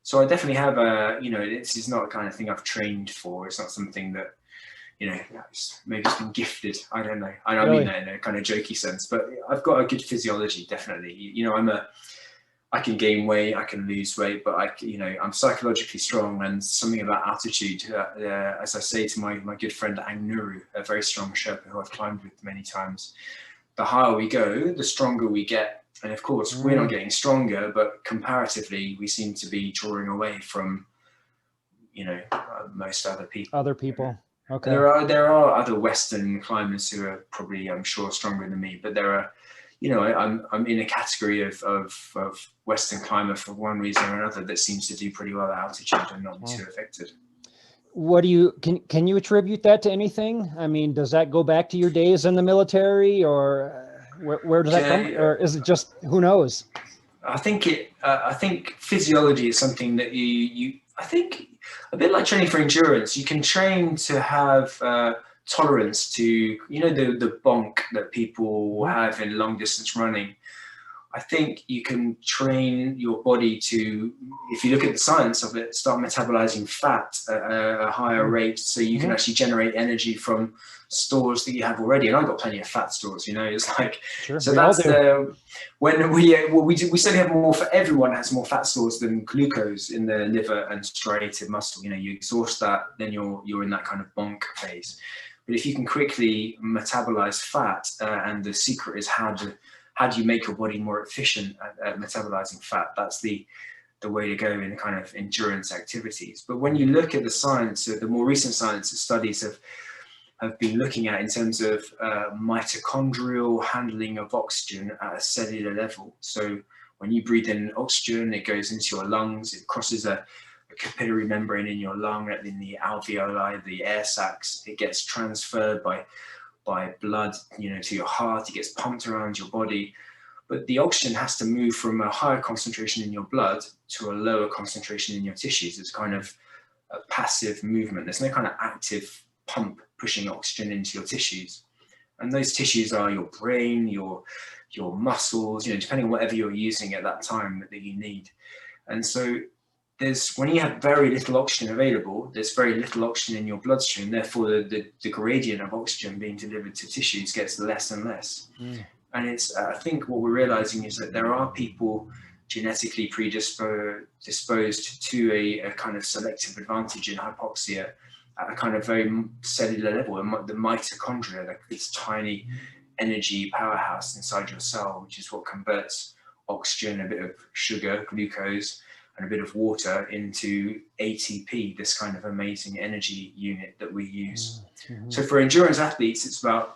So I definitely have this is not the kind of thing I've trained for. It's not something that, maybe it's been gifted. I don't know. I don't mean that in a kind of jokey sense, but I've got a good physiology, definitely. I can gain weight, I can lose weight, but I'm psychologically strong, and something about altitude, as I say to my good friend Angnuru, a very strong Sherpa who I've climbed with many times, the higher we go, the stronger we get. And of course, we're not getting stronger, but comparatively, we seem to be drawing away from, most other people. Okay. There are other Western climbers who are probably, I'm sure, stronger than me. But there are, I'm in a category of Western climber for one reason or another that seems to do pretty well at altitude and not be too affected. What do you can you attribute that to anything? I mean, does that go back to your days in the military, or where does that come, or is it just, who knows? I think physiology is something that I think a bit like training for endurance. You can train to have tolerance to, the bonk that people have in long distance running. I think you can train your body to, if you look at the science of it, start metabolizing fat at a higher rate, so you can actually generate energy from stores that you have already. And I've got plenty of fat stores, it's like, sure, so that's when we certainly have more, for everyone has more fat stores than glucose in the liver and striated muscle. You exhaust that, then you're in that kind of bonk phase. But if you can quickly metabolize fat, and the secret is how do you make your body more efficient at metabolizing fat? That's the way to go in kind of endurance activities. But when you look at the science, the more recent science studies have been looking at in terms of mitochondrial handling of oxygen at a cellular level. So when you breathe in oxygen, it goes into your lungs, it crosses a capillary membrane in your lung, and in the alveoli, the air sacs, it gets transferred by blood, to your heart, it gets pumped around your body. But the oxygen has to move from a higher concentration in your blood to a lower concentration in your tissues. It's kind of a passive movement. There's no kind of active pump pushing oxygen into your tissues. And those tissues are your brain, your muscles, depending on whatever you're using at that time that you need. And so when you have very little oxygen available, there's very little oxygen in your bloodstream. Therefore, the gradient of oxygen being delivered to tissues gets less and less. And I think what we're realizing is that there are people genetically predisposed to a kind of selective advantage in hypoxia at a kind of very cellular level. The mitochondria, like this tiny energy powerhouse inside your cell, which is what converts oxygen, a bit of sugar, glucose, and a bit of water into ATP, this kind of amazing energy unit that we use. So for endurance athletes, it's about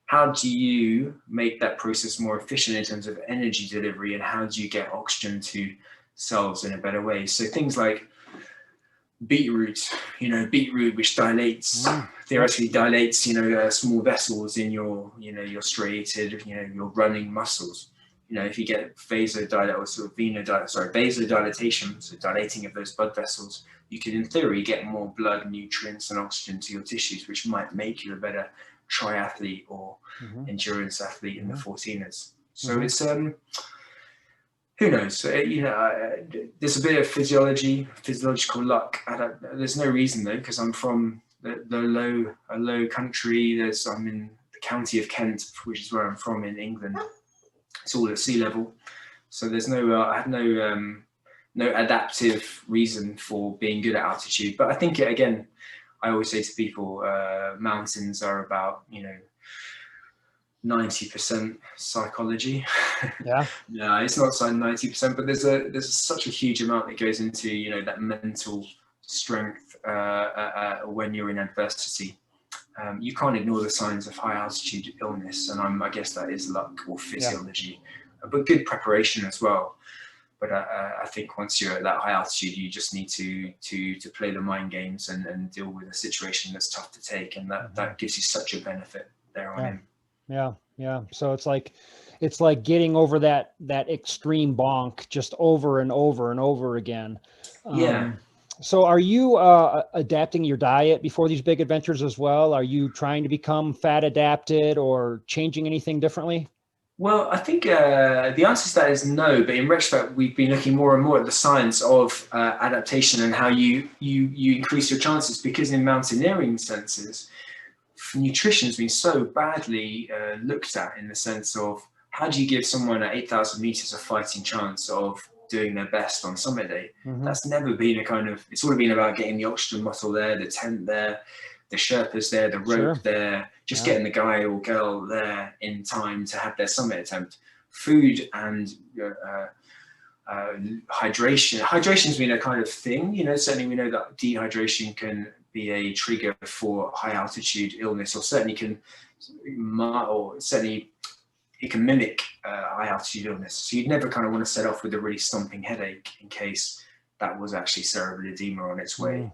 how do you make that process more efficient in terms of energy delivery, and how do you get oxygen to cells in a better way? So things like beetroot, which dilates, theoretically dilates, small vessels in your, your striated, your running muscles. If you get vasodilatation, so dilating of those blood vessels, you can in theory get more blood, nutrients, and oxygen to your tissues, which might make you a better triathlete or endurance athlete in the 14ers. So it's who knows? There's a bit of physiological luck. There's no reason though, because I'm from a low country. I'm in the county of Kent, which is where I'm from in England. It's all at sea level, so there's I have no adaptive reason for being good at altitude. But I think I always say to people, mountains are about 90% psychology. Yeah. No, it's not 90%, but there's such a huge amount that goes into that mental strength when you're in adversity. You can't ignore the signs of high altitude illness, and I guess that is luck or physiology, but good preparation as well. But I think once you're at that high altitude, you just need to play the mind games and deal with a situation that's tough to take, and that gives you such a benefit there on in. Yeah. So it's like getting over that extreme bonk just over and over and over again. So are you adapting your diet before these big adventures as well? Are you trying to become fat adapted or changing anything differently? Well, I think the answer to that is no, but in retrospect, we've been looking more and more at the science of adaptation and how you increase your chances, because in mountaineering senses, nutrition has been so badly looked at, in the sense of how do you give someone at 8,000 meters a fighting chance of doing their best on summit day? That's never been it's all been about getting the oxygen muscle there, the tent there, the Sherpas there, the rope there, just getting the guy or girl there in time to have their summit attempt. Food and hydration. Hydration's been a kind of thing, certainly we know that dehydration can be a trigger for high altitude illness, or certainly it can mimic high altitude illness. So you'd never kind of want to set off with a really stomping headache in case that was actually cerebral edema on its way.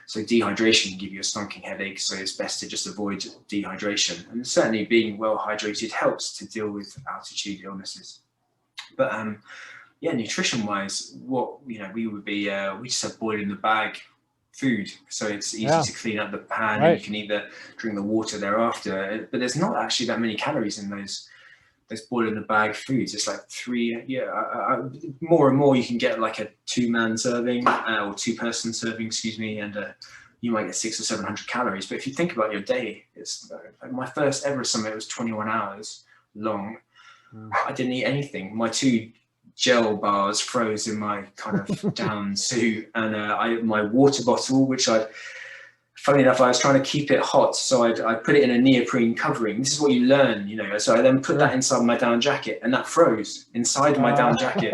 So dehydration can give you a stonking headache, so it's best to just avoid dehydration. And certainly being well hydrated helps to deal with altitude illnesses. But nutrition wise, what we would be, we just have boil in the bag food, so it's easy to clean up the pan, and you can either drink the water thereafter. But there's not actually that many calories in those boil in the bag foods. It's like 3, more and more you can get like a 2-man serving or 2-person serving, and you might get 600 or 700 calories. But if you think about your day, it's my first ever summit was 21 hours long. I didn't eat anything. My 2 gel bars froze in my kind of down suit, and my water bottle, which funny enough, I was trying to keep it hot, so I put it in a neoprene covering. This is what you learn, you know. So I then put that inside my down jacket, and that froze inside my down jacket.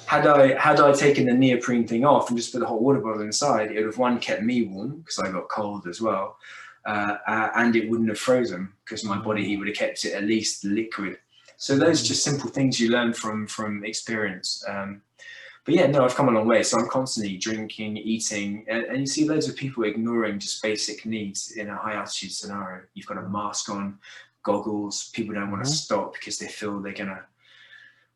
Had I taken the neoprene thing off and just put the hot water bottle inside, it would have, one, kept me warm because I got cold as well, and it wouldn't have frozen because my body heat would have kept it at least liquid. So those are just simple things you learn from experience. But yeah, no, I've come a long way. So I'm constantly drinking, eating, and you see loads of people ignoring just basic needs in a high altitude scenario. You've got a mask on, goggles. People don't want to stop because they feel they're gonna,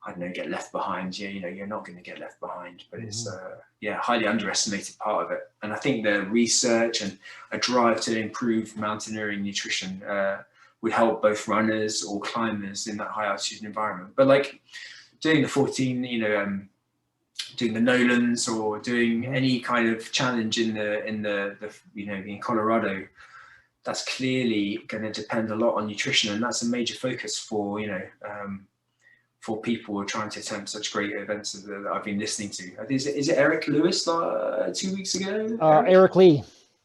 I don't know, get left behind. Yeah, you know, you're not going to get left behind, but it's highly underestimated part of it. And I think the research and a drive to improve mountaineering nutrition would help both runners or climbers in that high altitude environment. But like doing the 14, you know, doing the Nolans or doing any kind of challenge in the you know, in Colorado, that's clearly going to depend a lot on nutrition, and that's a major focus for, you know, for people who are trying to attempt such great events that I've been listening to. Is it Eric Lewis 2 weeks ago? Eric Lee.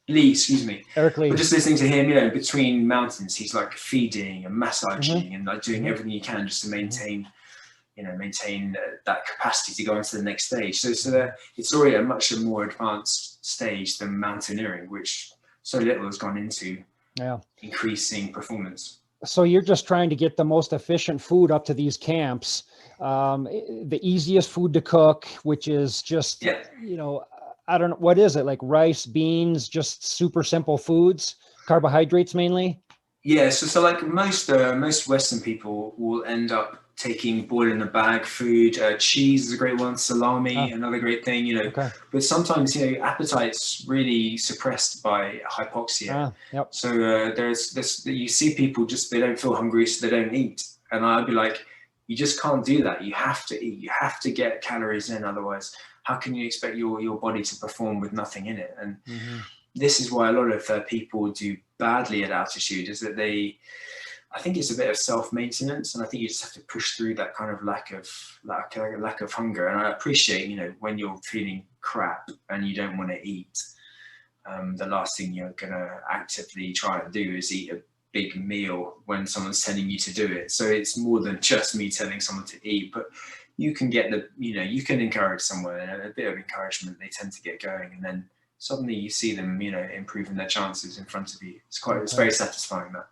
Lee, excuse me. Eric Lee. But just listening to him, you know, between mountains, he's like feeding and massaging and like doing everything he can just to maintain, you know, that capacity to go on to the next stage. So it's already a much more advanced stage than mountaineering, which so little has gone into increasing performance. So you're just trying to get the most efficient food up to these camps, the easiest food to cook, which is just, you know, I don't know, what is it, like rice, beans, just super simple foods, carbohydrates mainly? Yeah, so like most Western people will end up taking boil in a bag food. Cheese is a great one, salami, another great thing, you know. But sometimes, you know, appetite's really suppressed by hypoxia. So there's this, you see people just, they don't feel hungry, so they don't eat. And I'd be like, you just can't do that. You have to eat. You have to get calories in. Otherwise, how can you expect your body to perform with nothing in it? And this is why a lot of people do badly at altitude, is that I think it's a bit of self-maintenance, and I think you just have to push through that kind of lack of hunger. And I appreciate, you know, when you're feeling crap and you don't want to eat, the last thing you're gonna actively try and do is eat a big meal when someone's telling you to do it. So it's more than just me telling someone to eat, but you can get you can encourage someone, and a bit of encouragement, they tend to get going, and then suddenly you see them, you know, improving their chances in front of you. It's very satisfying, that.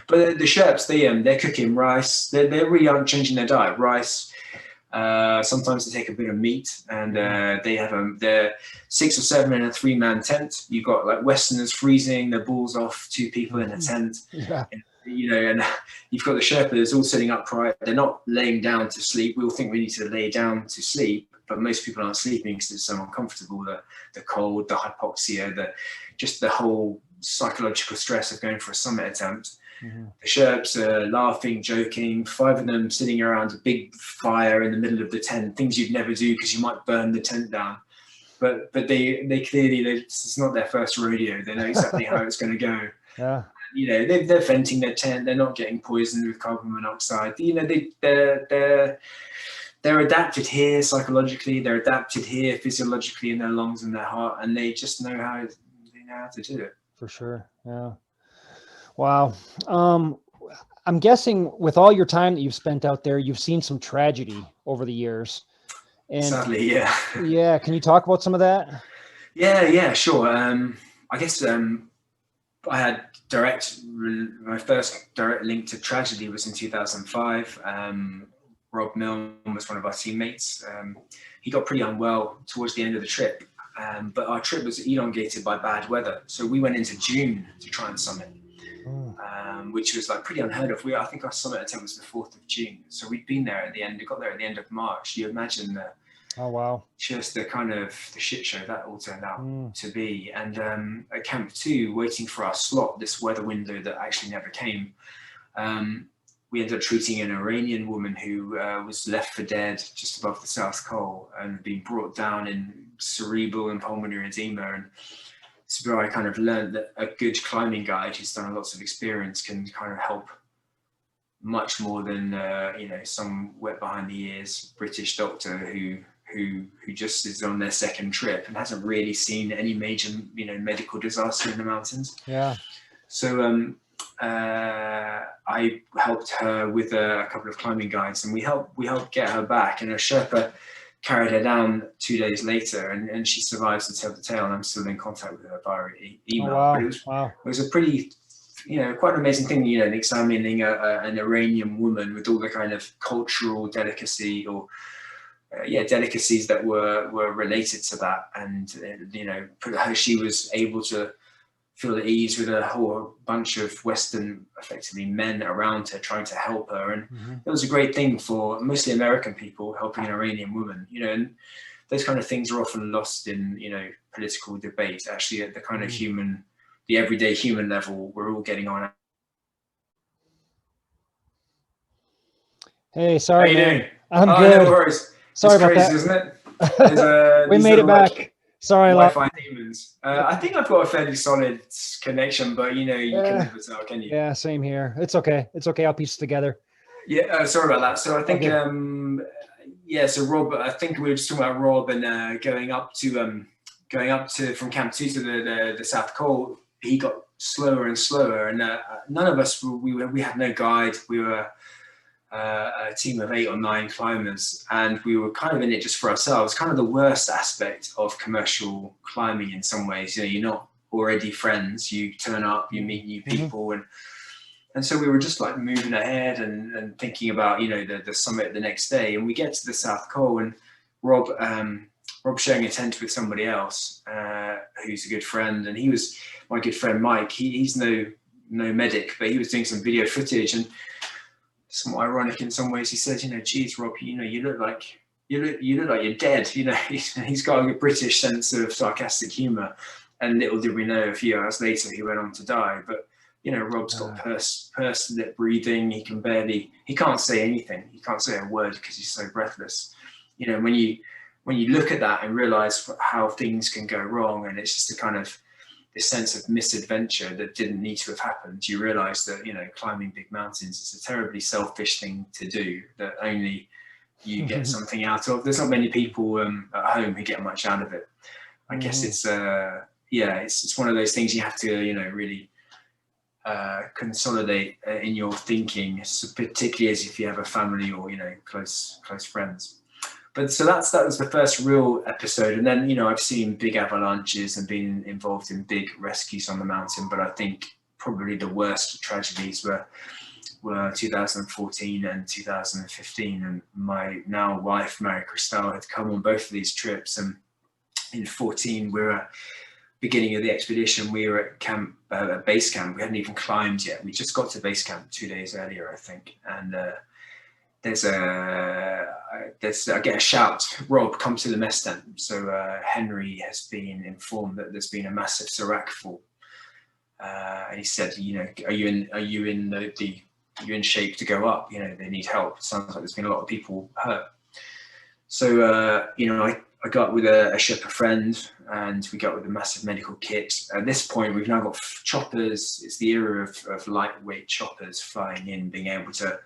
But the Sherps, they're cooking rice. They really aren't changing their diet. Rice. Sometimes they take a bit of meat, and they have they're 6 or 7 in a 3-man tent. You've got like Westerners freezing their balls off, 2 people in a tent. You know, and you've got the Sherpas all sitting upright. They're not laying down to sleep. We all think we need to lay down to sleep, but most people aren't sleeping because it's so uncomfortable. The cold, the hypoxia, just the whole psychological stress of going for a summit attempt. The Sherps are laughing, joking, 5 of them sitting around a big fire in the middle of the tent, things you'd never do because you might burn the tent down. But they clearly, it's not their first rodeo. They know exactly how it's going to go. You know, they're venting their tent. They're not getting poisoned with carbon monoxide. You know, they're adapted here psychologically. They're adapted here physiologically in their lungs and their heart, and they just know how to do it. For sure. Yeah. Wow. I'm guessing with all your time that you've spent out there, you've seen some tragedy over the years. And sadly, yeah. Yeah. Can you talk about some of that? Yeah, sure. I guess I had my first direct link to tragedy was in 2005. Rob Milne was one of our teammates. He got pretty unwell towards the end of the trip. But our trip was elongated by bad weather. So we went into June to try and summit, which was like pretty unheard of. I think our summit attempt was the 4th of June. So we'd been there got there at the end of March. You imagine just the kind of the shit show that all turned out to be. And at Camp 2, waiting for our slot, this weather window that actually never came, we ended up treating an Iranian woman who was left for dead just above the South Col and being brought down in cerebral and pulmonary edema. And this is where I kind of learned that a good climbing guide who's done lots of experience can kind of help much more than some wet behind the ears British doctor who who just is on their second trip and hasn't really seen any major, medical disaster in the mountains. Yeah. So I helped her with a couple of climbing guides, and we helped get her back, and a Sherpa carried her down 2 days later, and she survives to tell the tale, and I'm still in contact with her via email. Oh, wow. But it was a pretty, quite an amazing thing, examining an Iranian woman with all the kind of cultural delicacy or delicacies that were related to that, and she was able to feel at ease with a whole bunch of Western, effectively men around her trying to help her. And it was a great thing for mostly American people helping an Iranian woman, and those kind of things are often lost in, political debate. Actually, at the kind of the everyday human level, we're all getting on. Hey, sorry, How you man. doing? I'm good. No worries. Sorry it's about crazy, that. Isn't it? We made it back. Sorry, Wi-Fi demons. I think I've got a fairly solid connection, but you can never tell, can you? Yeah, same here. It's okay. It's okay. I'll piece it together. Yeah, sorry about that. So I think, so Rob, I think we were just talking about Rob and going up to from Camp 2 to the South Col. He got slower and slower, and none of us we had no guide. We were a team of 8 or 9 climbers, and we were kind of in it just for ourselves. Kind of the worst aspect of commercial climbing in some ways. You're not already friends. You turn up, you meet new people, and so we were just like moving ahead and thinking about the summit the next day. And we get to the South Col, and Rob sharing a tent with somebody else who's a good friend, and he was my good friend Mike. He's no medic, but he was doing some video footage, and somewhat ironic in some ways, he said, geez, Rob, you look like you're dead. He's got a British sense of sarcastic humor, and little did we know, a few hours later he went on to die. But Rob's got pursed lip breathing. He can't say anything. He can't say a word because he's so breathless. When you look at that and realize how things can go wrong, and it's just a kind of this sense of misadventure that didn't need to have happened, you realize that climbing big mountains is a terribly selfish thing to do, that only you get something out of. There's not many people at home who get much out of it. I guess it's one of those things you have to really consolidate in your thinking, so particularly as if you have a family or close friends. But so that was the first real episode. And then, I've seen big avalanches and been involved in big rescues on the mountain. But I think probably the worst tragedies were 2014 and 2015. And my now wife, Mary Christelle, had come on both of these trips. And in 2014, we were at beginning of the expedition. We were at base camp. We hadn't even climbed yet. We just got to base camp 2 days earlier, I think. And I get a shout, Rob, come to the mess tent. So Henry has been informed that there's been a massive Serac fall, and he said, are you in shape to go up? They need help. It sounds like there's been a lot of people hurt. So I got with a Sherpa friend, and we got with a massive medical kit. At this point, we've now got choppers. It's the era of lightweight choppers flying in, being able to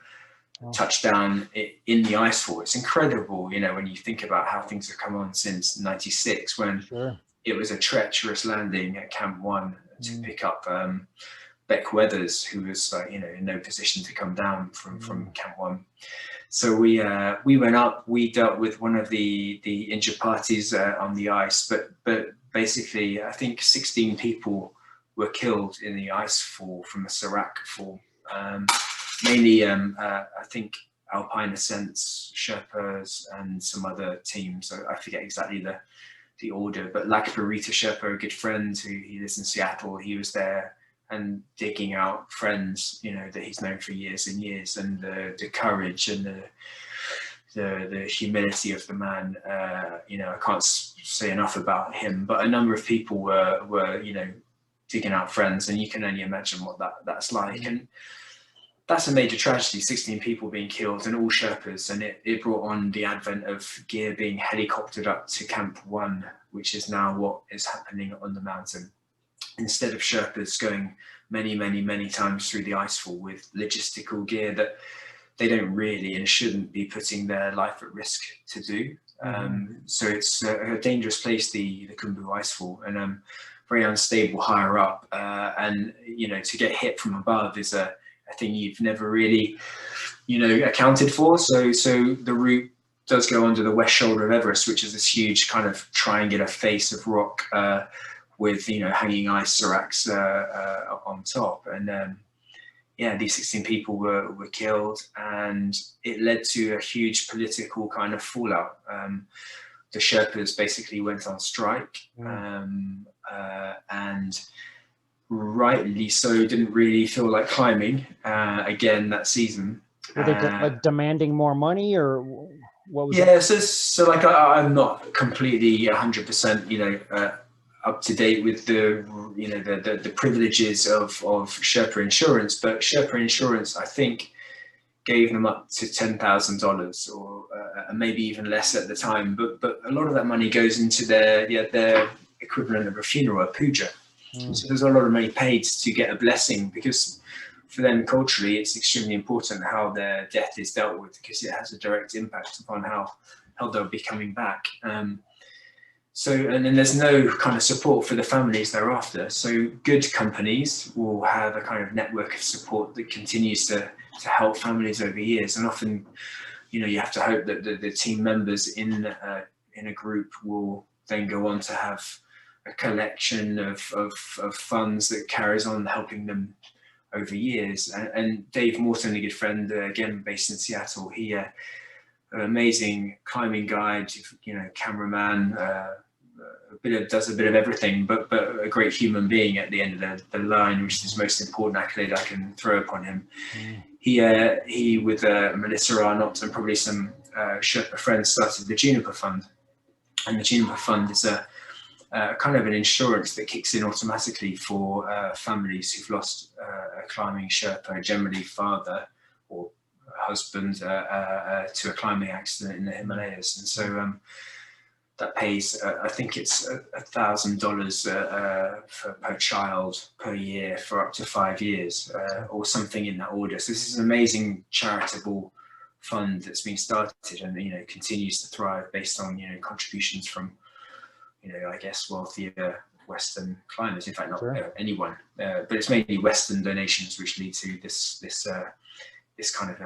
touchdown in the icefall. It's incredible, when you think about how things have come on since '96, when it was a treacherous landing at Camp 1 to pick up Beck Weathers, who was in no position to come down from Camp 1. So we went up. We dealt with one of the injured parties on the ice, but basically I think 16 people were killed in the ice fall from a Serac fall. Mainly, I think Alpine Ascents, Sherpas, and some other teams. I forget exactly the order, but Lakbarita Sherpa, a good friend he lives in Seattle, he was there and digging out friends, that he's known for years and years, and the courage and the humility of the man. I can't say enough about him. But a number of people were digging out friends, and you can only imagine what that's like. And that's a major tragedy, 16 people being killed, and all Sherpas, and it brought on the advent of gear being helicoptered up to Camp 1, which is now what is happening on the mountain. Instead of Sherpas going many, many, many times through the icefall with logistical gear that they don't really and shouldn't be putting their life at risk to do. So it's a dangerous place, the Khumbu Icefall, and very unstable higher up. And, you know, to get hit from above is a thing you've never really, you know, accounted for. So the route does go under the west shoulder of Everest, which is this huge kind of triangular face of rock with, you know, hanging ice seracs on top. And yeah, these 16 people were killed, and it led to a huge political kind of fallout. The Sherpas basically went on strike, and rightly so, didn't really feel like climbing again that season. Were they like demanding more money, or what was it? So like I'm not completely 100%, you know, up to date with the, you know, the privileges of Sherpa insurance, but Sherpa insurance, I think, gave them up to $10,000 or maybe even less at the time. But a lot of that money goes into their equivalent of a funeral, a puja. So there's a lot of money paid to get a blessing, because for them culturally, it's extremely important how their death is dealt with, because it has a direct impact upon how they'll be coming back. So, and then there's no kind of support for the families thereafter. So good companies will have a kind of network of support that continues to help families over years. And often, you know, you have to hope that the team members in a group will then go on to have a collection of funds that carries on helping them over years. And Dave Morton, a good friend, again based in Seattle, he an amazing climbing guide, you know, cameraman, does a bit of everything, but a great human being at the end of the line, which is the most important accolade I can throw upon him. He with Melissa Arnott and probably some Sherpa friends started the Juniper Fund, and the Juniper Fund is a kind of an insurance that kicks in automatically for families who've lost a climbing Sherpa, generally father or husband, to a climbing accident in the Himalayas. And so that pays, I think it's $1,000 per child per year for up to 5 years, or something in that order. So this is an amazing charitable fund that's been started, and, you know, continues to thrive based on, you know, contributions from, you know, I guess wealthier Western climbers. In fact, not anyone, but it's mainly Western donations which lead to this kind of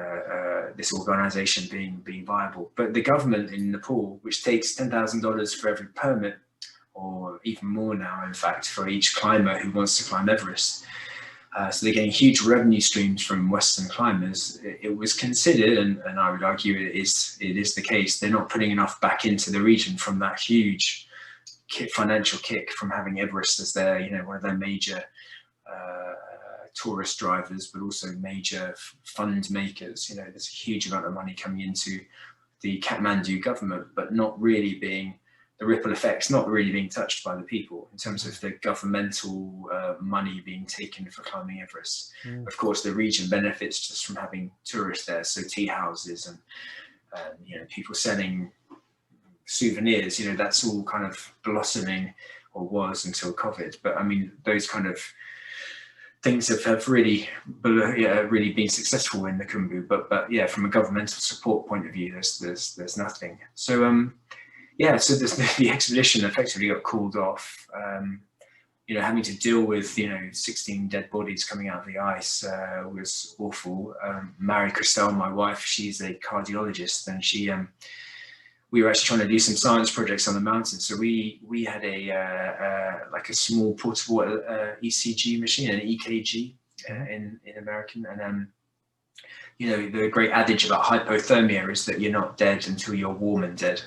this organisation being viable. But the government in Nepal, which takes $10,000 for every permit, or even more now, in fact, for each climber who wants to climb Everest. So they're getting huge revenue streams from Western climbers. It was considered, and I would argue it is the case, they're not putting enough back into the region from that huge financial kick from having Everest as their, you know, one of their major tourist drivers, but also major fund makers. You know, there's a huge amount of money coming into the Kathmandu government, but not really being, the ripple effects not really being touched by the people in terms of the governmental money being taken for climbing Everest. Of course, the region benefits just from having tourists there, so tea houses and you know, people selling souvenirs, you know, that's all kind of blossoming, or was until COVID. But I mean, those kind of things have really been successful in the Khumbu, but yeah, from a governmental support point of view, there's nothing. So yeah, so the expedition effectively got called off. You know, having to deal with, you know, 16 dead bodies coming out of the ice was awful. Mary Christelle, my wife, she's a cardiologist, and we were actually trying to do some science projects on the mountain. So we had like a small portable ECG machine, an EKG in American. And you know, the great adage about hypothermia is that you're not dead until you're warm and dead.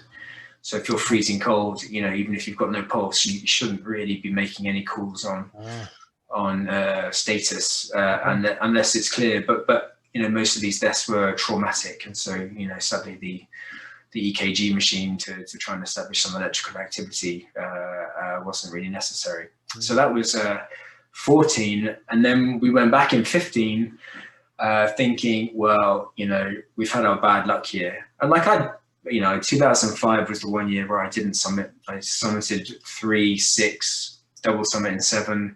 So if you're freezing cold, you know, even if you've got no pulse, you shouldn't really be making any calls on status unless it's clear. But you know, most of these deaths were traumatic, and so, you know, sadly the EKG machine to try and establish some electrical activity wasn't really necessary. So that was 14, and then we went back in 15, thinking, well, you know, we've had our bad luck here. And like you know, 2005 was the one year where I didn't summit. I summited 3, 6, double summit in 7.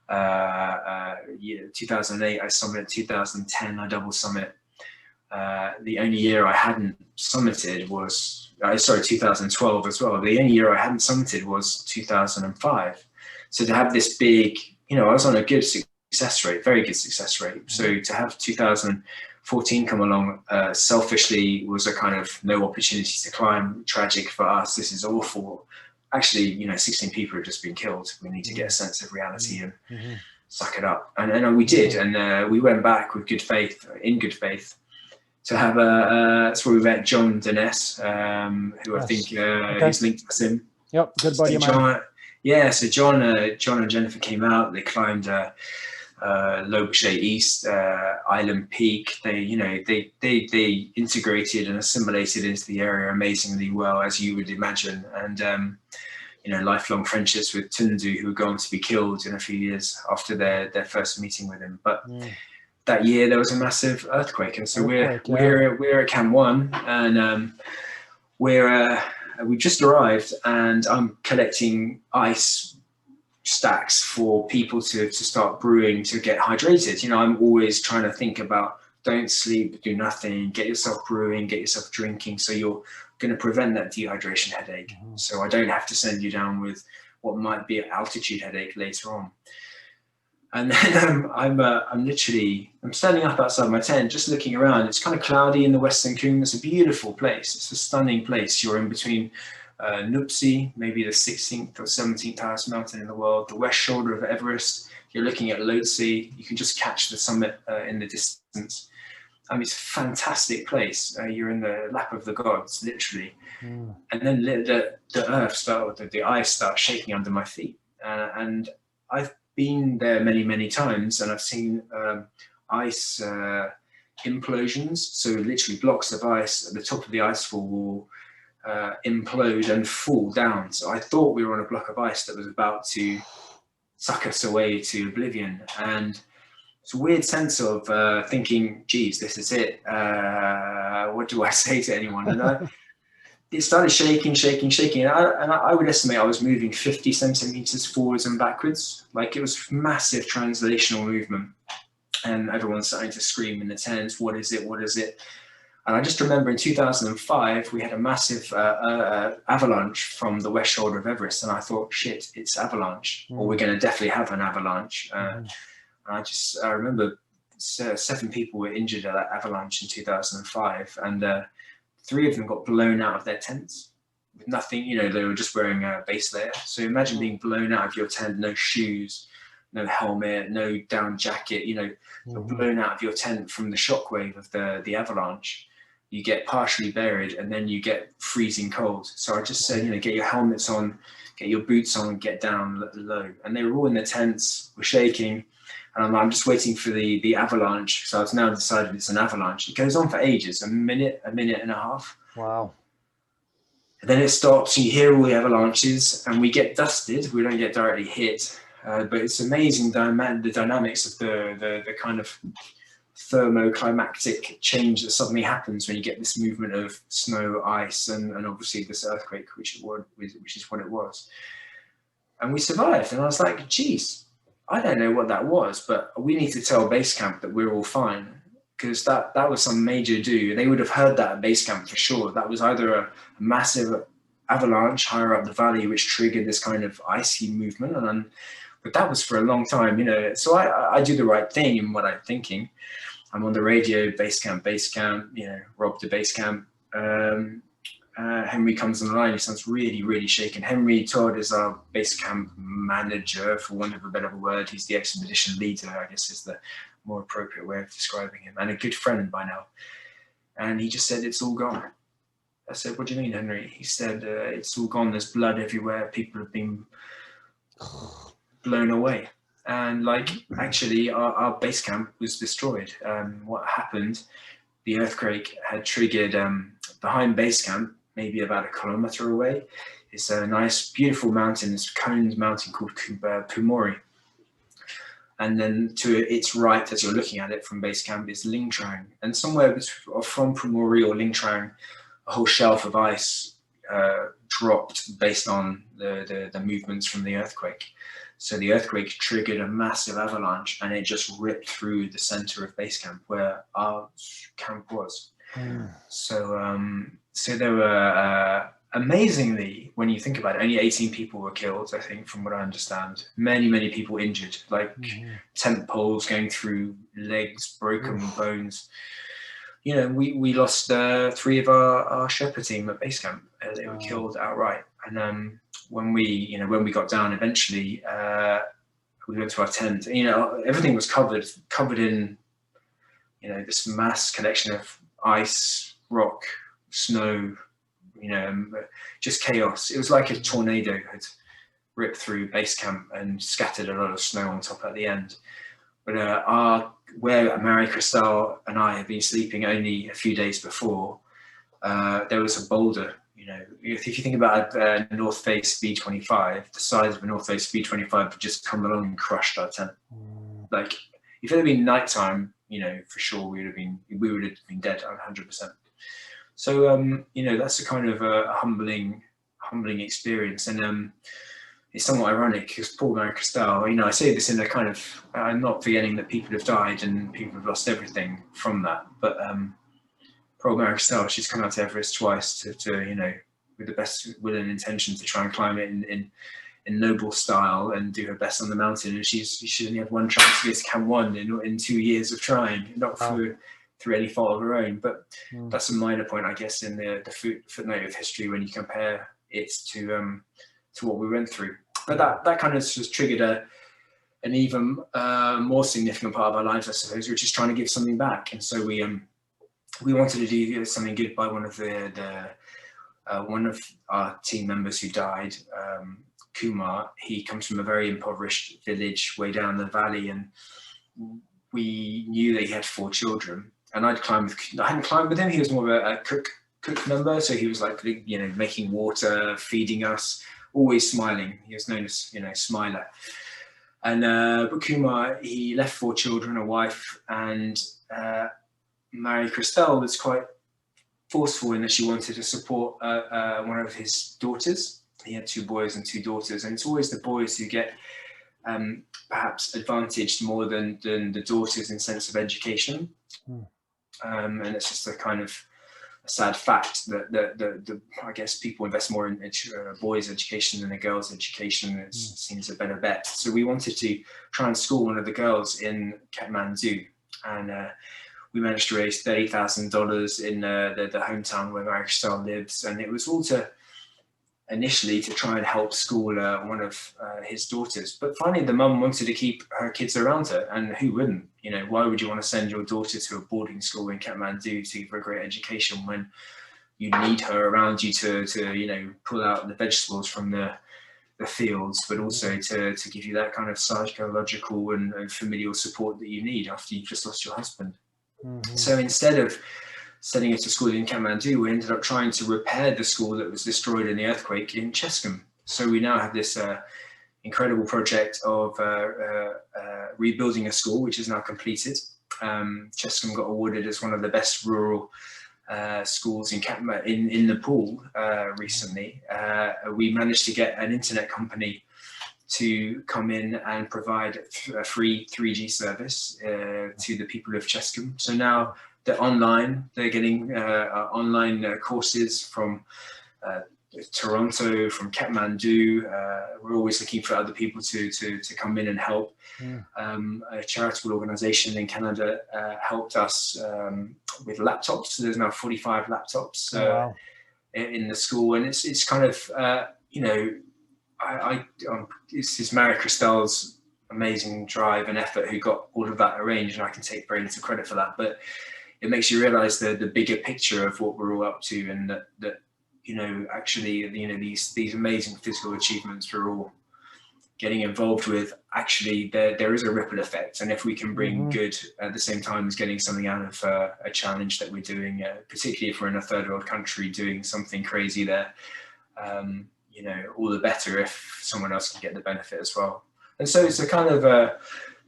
2008 I summited, 2010 I double summit. The only year I hadn't summited was sorry, 2012 as well. The only year I hadn't summited was 2005. So to have this big, you know, I was on a good success rate, very good success rate. So to have 2014 come along, selfishly was a kind of no opportunity to climb. Tragic for us. This is awful. Actually, you know, 16 people have just been killed. We need to get a sense of reality and suck it up. And we did. And we went back with good faith, in good faith, to have that's where we met John Dennis, who I think is linked to him. Yep, good buddy of mine. Yeah, so John and Jennifer came out. They climbed Lobochet East, Island Peak. They integrated and assimilated into the area amazingly well, as you would imagine. And you know, lifelong friendships with Tundu, who were going to be killed in a few years after their first meeting with him. But that year there was a massive earthquake, and so we're at Camp 1, and we just arrived, and I'm collecting ice stacks for people to start brewing to get hydrated. You know, I'm always trying to think about, don't sleep, do nothing, get yourself brewing, get yourself drinking, so you're going to prevent that dehydration headache. So I don't have to send you down with what might be an altitude headache later on. And then I'm standing up outside my tent, just looking around. It's kind of cloudy in the Western Cwm. It's a beautiful place. It's a stunning place. You're in between Nuptse, maybe the 16th or 17th highest mountain in the world, the west shoulder of Everest. You're looking at Lhotse. You can just catch the summit in the distance. I mean, it's a fantastic place. You're in the lap of the gods, literally. And then the ice starts shaking under my feet. And I've been there many, many times, and I've seen ice implosions. So literally blocks of ice at the top of the icefall will implode and fall down. So I thought we were on a block of ice that was about to suck us away to oblivion. And it's a weird sense of thinking, geez, this is it. What do I say to anyone? And it started shaking. And I would estimate I was moving 50 centimeters forwards and backwards. Like, it was massive translational movement. And everyone's starting to scream in the tents, what is it? What is it? And I just remember in 2005, we had a massive avalanche from the west shoulder of Everest. And I thought, shit, it's avalanche, or we're going to definitely have an avalanche. I remember 7 people were injured at that avalanche in 2005, and 3 of them got blown out of their tents with nothing. You know, they were just wearing a base layer. So imagine being blown out of your tent, no shoes, no helmet, no down jacket. You know, you're blown out of your tent from the shockwave of the avalanche. You get partially buried, and then you get freezing cold. So I just said, you know, get your helmets on, get your boots on, get down low. And they were all in their tents, were shaking. And I'm just waiting for the avalanche. So I've now decided it's an avalanche. It goes on for ages, a minute and a half. Wow. And then it stops, and you hear all the avalanches, and we get dusted. We don't get directly hit. But it's amazing the dynamics of the kind of thermoclimactic change that suddenly happens when you get this movement of snow, ice, and obviously this earthquake, which is what it was. And we survived. And I was like, geez, I don't know what that was, but we need to tell base camp that we're all fine, because that was some major do. They would have heard that at base camp for sure. That was either a massive avalanche higher up the valley, which triggered this kind of icy movement. But that was for a long time, you know. So I do the right thing in what I'm thinking. I'm on the radio, base camp, you know, Rob to base camp. Henry comes on the line. He sounds really, really shaken. Henry Todd is our base camp manager, for want of a better word. He's the expedition leader, I guess is the more appropriate way of describing him, and a good friend by now. And he just said, it's all gone. I said, what do you mean, Henry? He said, it's all gone. There's blood everywhere. People have been blown away. And like, actually, our base camp was destroyed. What happened, the earthquake had triggered behind base camp, maybe about 1 kilometer away. It's a nice, beautiful mountain. It's a coned mountain called Pumori. And then to its right, as you're looking at it from base camp, is Lingtrang. And somewhere from Pumori or Lingtrang, a whole shelf of ice dropped based on the movements from the earthquake. So the earthquake triggered a massive avalanche, and it just ripped through the center of base camp where our camp was. So So there were, amazingly, when you think about it, only 18 people were killed, I think, from what I understand. Many people injured, like tent poles going through legs, broken bones. You know, we lost 3 of our Sherpa team at base camp. They were killed outright. And when we got down eventually, we went to our tent. You know, everything was covered in, you know, this mass collection of ice, rock, snow, you know, just chaos. It was like a tornado had ripped through base camp and scattered a lot of snow on top at the end. But where Mary Christelle and I had been sleeping only a few days before, there was a boulder. You know, if you think about a North Face B25, the size of a North Face B25 would just come along and crushed our tent. Like, if it had been nighttime, you know, for sure we would have been dead 100%. So, you know, that's a kind of a humbling experience. And it's somewhat ironic because poor Mary Christelle, you know, I say this in a kind of, I'm not forgetting that people have died and people have lost everything from that. But poor Mary Christelle, she's come out to Everest twice to you know, with the best will and intention to try and climb it in noble style and do her best on the mountain. And she only had one chance to get to Camp 1 in 2 years of trying, not through any fault of her own. But that's a minor point, I guess, in the footnote of history when you compare it to what we went through. But that kind of just triggered an even more significant part of our lives, I suppose, which is trying to give something back. And so we wanted to do something good by one of our team members who died, Kumar. He comes from a very impoverished village way down the valley, and we knew that he had 4 children. And I hadn't climbed with him. He was more of a cook member, so he was like, you know, making water, feeding us, always smiling. He was known as, you know, Smiler. And but Kumar, he left 4 children, a wife, and Mary Christelle was quite forceful in that she wanted to support one of his daughters. He had 2 boys and 2 daughters, and it's always the boys who get perhaps advantaged more than the daughters in sense of education. And it's just a kind of a sad fact that I guess people invest more in boys' education than a girls' education. It seems a better bet. So we wanted to try and school one of the girls in Kathmandu, and we managed to raise $30,000 in the hometown where Mary Christelle lives, and it was all initially to try and help school one of his daughters. But finally, the mum wanted to keep her kids around her, and who wouldn't? You know, why would you want to send your daughter to a boarding school in Kathmandu to give her a great education when you need her around you to you know, pull out the vegetables from the fields, but also to give you that kind of psychological and familial support that you need after you've just lost your husband. So instead of sending her to school in Kathmandu, we ended up trying to repair the school that was destroyed in the earthquake in Chescombe. So we now have this incredible project of rebuilding a school, which is now completed. Chescombe got awarded as one of the best rural schools in Nepal recently. We managed to get an internet company to come in and provide a free 3G service to the people of Chescombe. So now they're getting online courses from Toronto, from Kathmandu. We're always looking for other people to come in and help. A charitable organization in Canada helped us with laptops. So there's now 45 laptops in the school, and it's kind of you know, it's Mary Christelle's amazing drive and effort who got all of that arranged, and I can take very little credit for that. But it makes you realize the bigger picture of what we're all up to, and that you know, actually, you know, these amazing physical achievements we're all getting involved with, actually there is a ripple effect. And if we can bring good at the same time as getting something out of a challenge that we're doing, particularly if we're in a third world country doing something crazy there, you know, all the better if someone else can get the benefit as well. And so it's a kind of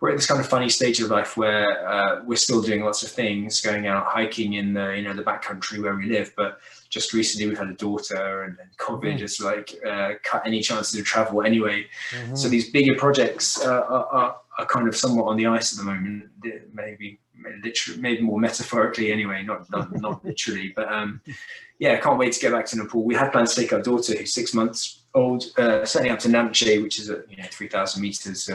we're at this kind of funny stage of life where we're still doing lots of things, going out hiking in the, you know, the backcountry where we live. But just recently we've had a daughter, and COVID has like cut any chances of travel anyway. So these bigger projects are kind of somewhat on the ice at the moment. Maybe literally, maybe more metaphorically anyway, not literally, but yeah, I can't wait to get back to Nepal. We had planned to take our daughter, who's 6 months old, certainly up to Namche, which is at 3,000 meters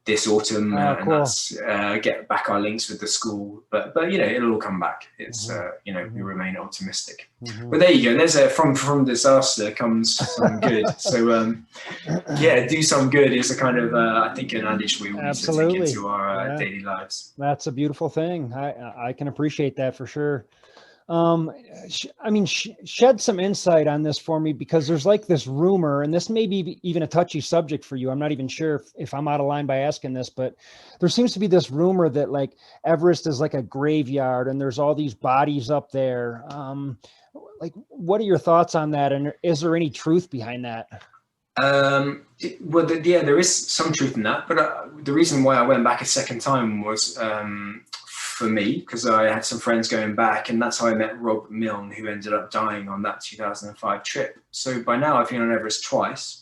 this autumn, cool. and that's get back our links with the school. But it'll all come back. It's we remain optimistic. But there you go. There's from disaster comes some good. So do some good is a kind of I think an adage we need to take into our daily lives. That's a beautiful thing. I can appreciate that for sure. Shed some insight on this for me, because there's like this rumor, and this may be even a touchy subject for you. I'm not even sure if I'm out of line by asking this, but there seems to be this rumor that like Everest is like a graveyard and there's all these bodies up there. Like, what are your thoughts on that? And is there any truth behind that? There is some truth in that, but the reason why I went back a second time was for me, because I had some friends going back, and that's how I met Rob Milne, who ended up dying on that 2005 trip. So by now I've been on Everest twice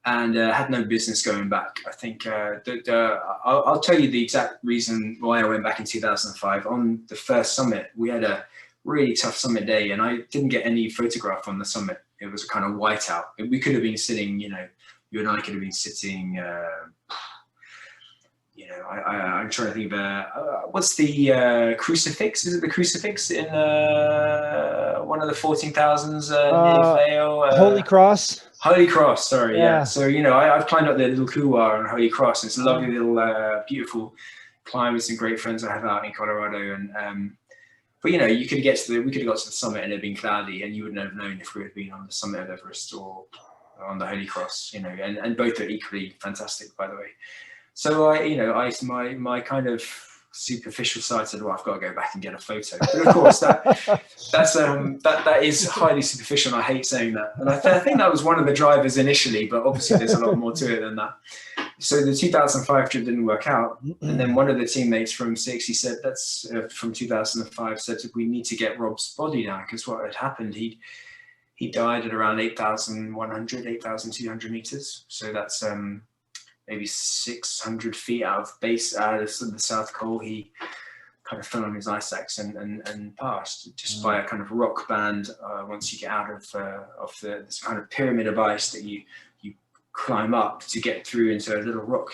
and had no business going back. I think I'll tell you the exact reason why I went back in 2005. On the first summit, we had a really tough summit day, and I didn't get any photograph on the summit. It was a kind of whiteout. We could have been sitting, you and I could have been sitting, I'm trying to think of what's the crucifix? Is it the crucifix in one of the 14,000s near Vale? Holy Cross. Holy Cross, sorry, yeah. So, I've climbed up the little couloir on Holy Cross. It's a lovely little, beautiful climb with some great friends I have out in Colorado. And but you could get we could have got to the summit and it had been cloudy, and you wouldn't have known if we had been on the summit of Everest or on the Holy Cross. And both are equally fantastic, by the way. So my kind of superficial side said, well, I've got to go back and get a photo. But of course, that is highly superficial, and I hate saying that. And I think that was one of the drivers initially, but obviously there's a lot more to it than that. So the 2005 trip didn't work out, and then one of the teammates from 60 said, "That's from 2005." Said, "We need to get Rob's body now, because what had happened, he died at around 8,100, 8,200 meters. So that's maybe 600 feet out of base out of the South Col. He kind of fell on his ice axe and passed just by a kind of rock band. Once you get out of this kind of pyramid of ice that you climb up to get through into a little rock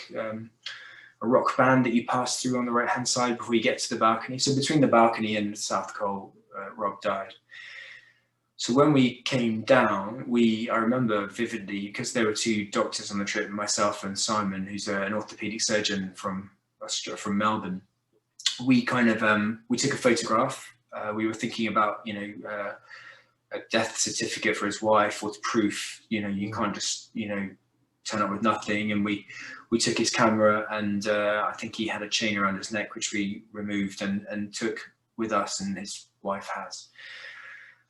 band that you pass through on the right hand side before you get to the balcony. So between the balcony and the South Col, Rob died. So when we came down, I remember vividly, because there were two doctors on the trip, myself and Simon, who's an orthopedic surgeon from Melbourne. We kind of we took a photograph. We were thinking about a death certificate for his wife, or proof. You can't just turn up with nothing. And we took his camera, and I think he had a chain around his neck, which we removed and took with us, and his wife has.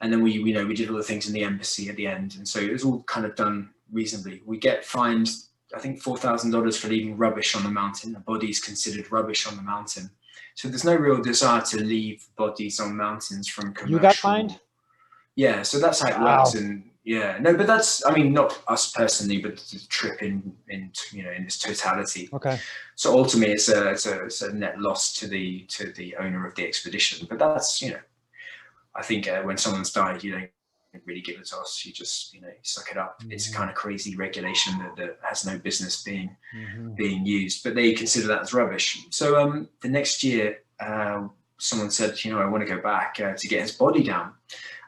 And then we did all the things in the embassy at the end, and so it was all kind of done reasonably. We get fined, I think, $4,000 for leaving rubbish on the mountain. A body's considered rubbish on the mountain, so there's no real desire to leave bodies on mountains from commercial. You got fined? Yeah, so that's how it works. And but that's, not us personally, but the trip in its totality. Okay. So ultimately, it's a net loss to the owner of the expedition. But that's I think when someone's died, you don't really give a toss. You just suck it up. It's a kind of crazy regulation that has no business being used, but they consider that as rubbish. So the next year, someone said, I want to go back to get his body down.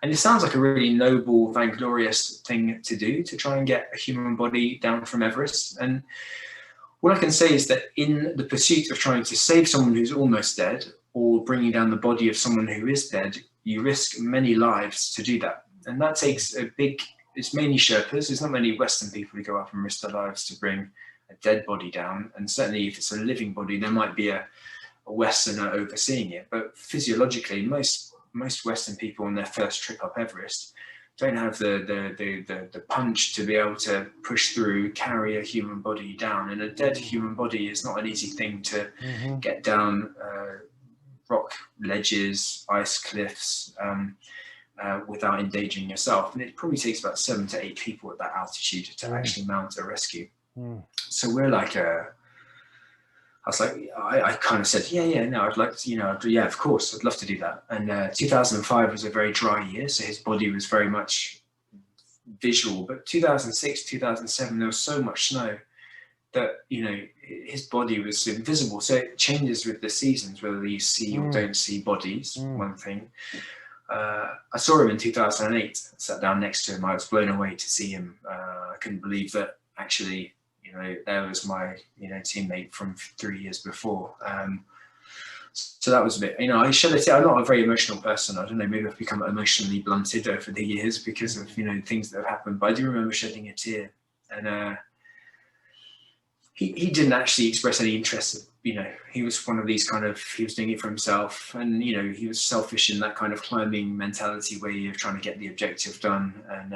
And it sounds like a really noble, vainglorious thing to do, to try and get a human body down from Everest. And what I can say is that in the pursuit of trying to save someone who's almost dead, or bringing down the body of someone who is dead, you risk many lives to do that. And that takes it's mainly Sherpas. There's not many Western people who go up and risk their lives to bring a dead body down. And certainly if it's a living body, there might be a Westerner overseeing it. But physiologically, most Western people on their first trip up Everest don't have the punch to be able to push through, carry a human body down. And a dead human body is not an easy thing to get down rock ledges, ice cliffs, without endangering yourself. And it probably takes about 7 to 8 people at that altitude to actually mount a rescue. So we're like I was like, I kind of said, yeah, no, I'd like to, yeah, of course, I'd love to do that. And 2005 was a very dry year, so his body was very much visual. But 2006, 2007, there was so much snow that, his body was invisible. So it changes with the seasons, whether you see or don't see bodies, one thing. I saw him in 2008, sat down next to him. I was blown away to see him. I couldn't believe that actually, there was my, teammate from 3 years before. So that was a bit, I should have said, I'm not a very emotional person. I don't know, maybe I've become emotionally blunted over the years because of, things that have happened. But I do remember shedding a tear. And he didn't actually express any interest. He was one of these he was doing it for himself. And, he was selfish in that kind of climbing mentality way of trying to get the objective done. And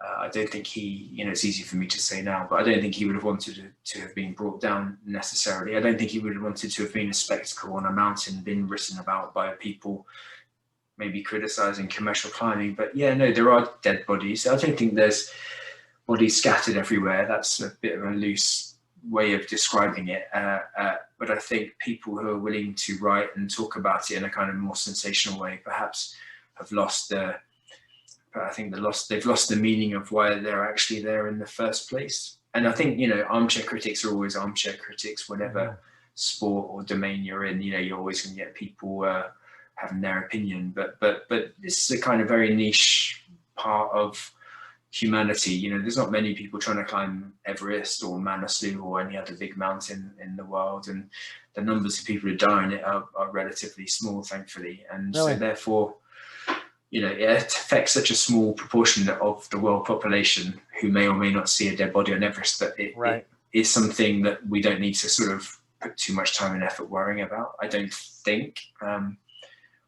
I don't think he, it's easy for me to say now, but I don't think he would have wanted to have been brought down necessarily. I don't think he would have wanted to have been a spectacle on a mountain, been written about by people, maybe criticizing commercial climbing. But yeah, no, there are dead bodies. I don't think there's bodies scattered everywhere. That's a bit of a loose way of describing it. But I think people who are willing to write and talk about it in a kind of more sensational way, perhaps have lost but I think they've lost the meaning of why they're actually there in the first place. And I think, armchair critics are always armchair critics, whatever sport or domain you're in. You're always going to get people having their opinion. But this is a kind of very niche part of humanity. There's not many people trying to climb Everest or Manaslu or any other big mountain in the world. And the numbers of people who die in it are relatively small, thankfully. And Really? so therefore, it affects such a small proportion of the world population who may or may not see a dead body on Everest that it is something that we don't need to sort of put too much time and effort worrying about, I don't think.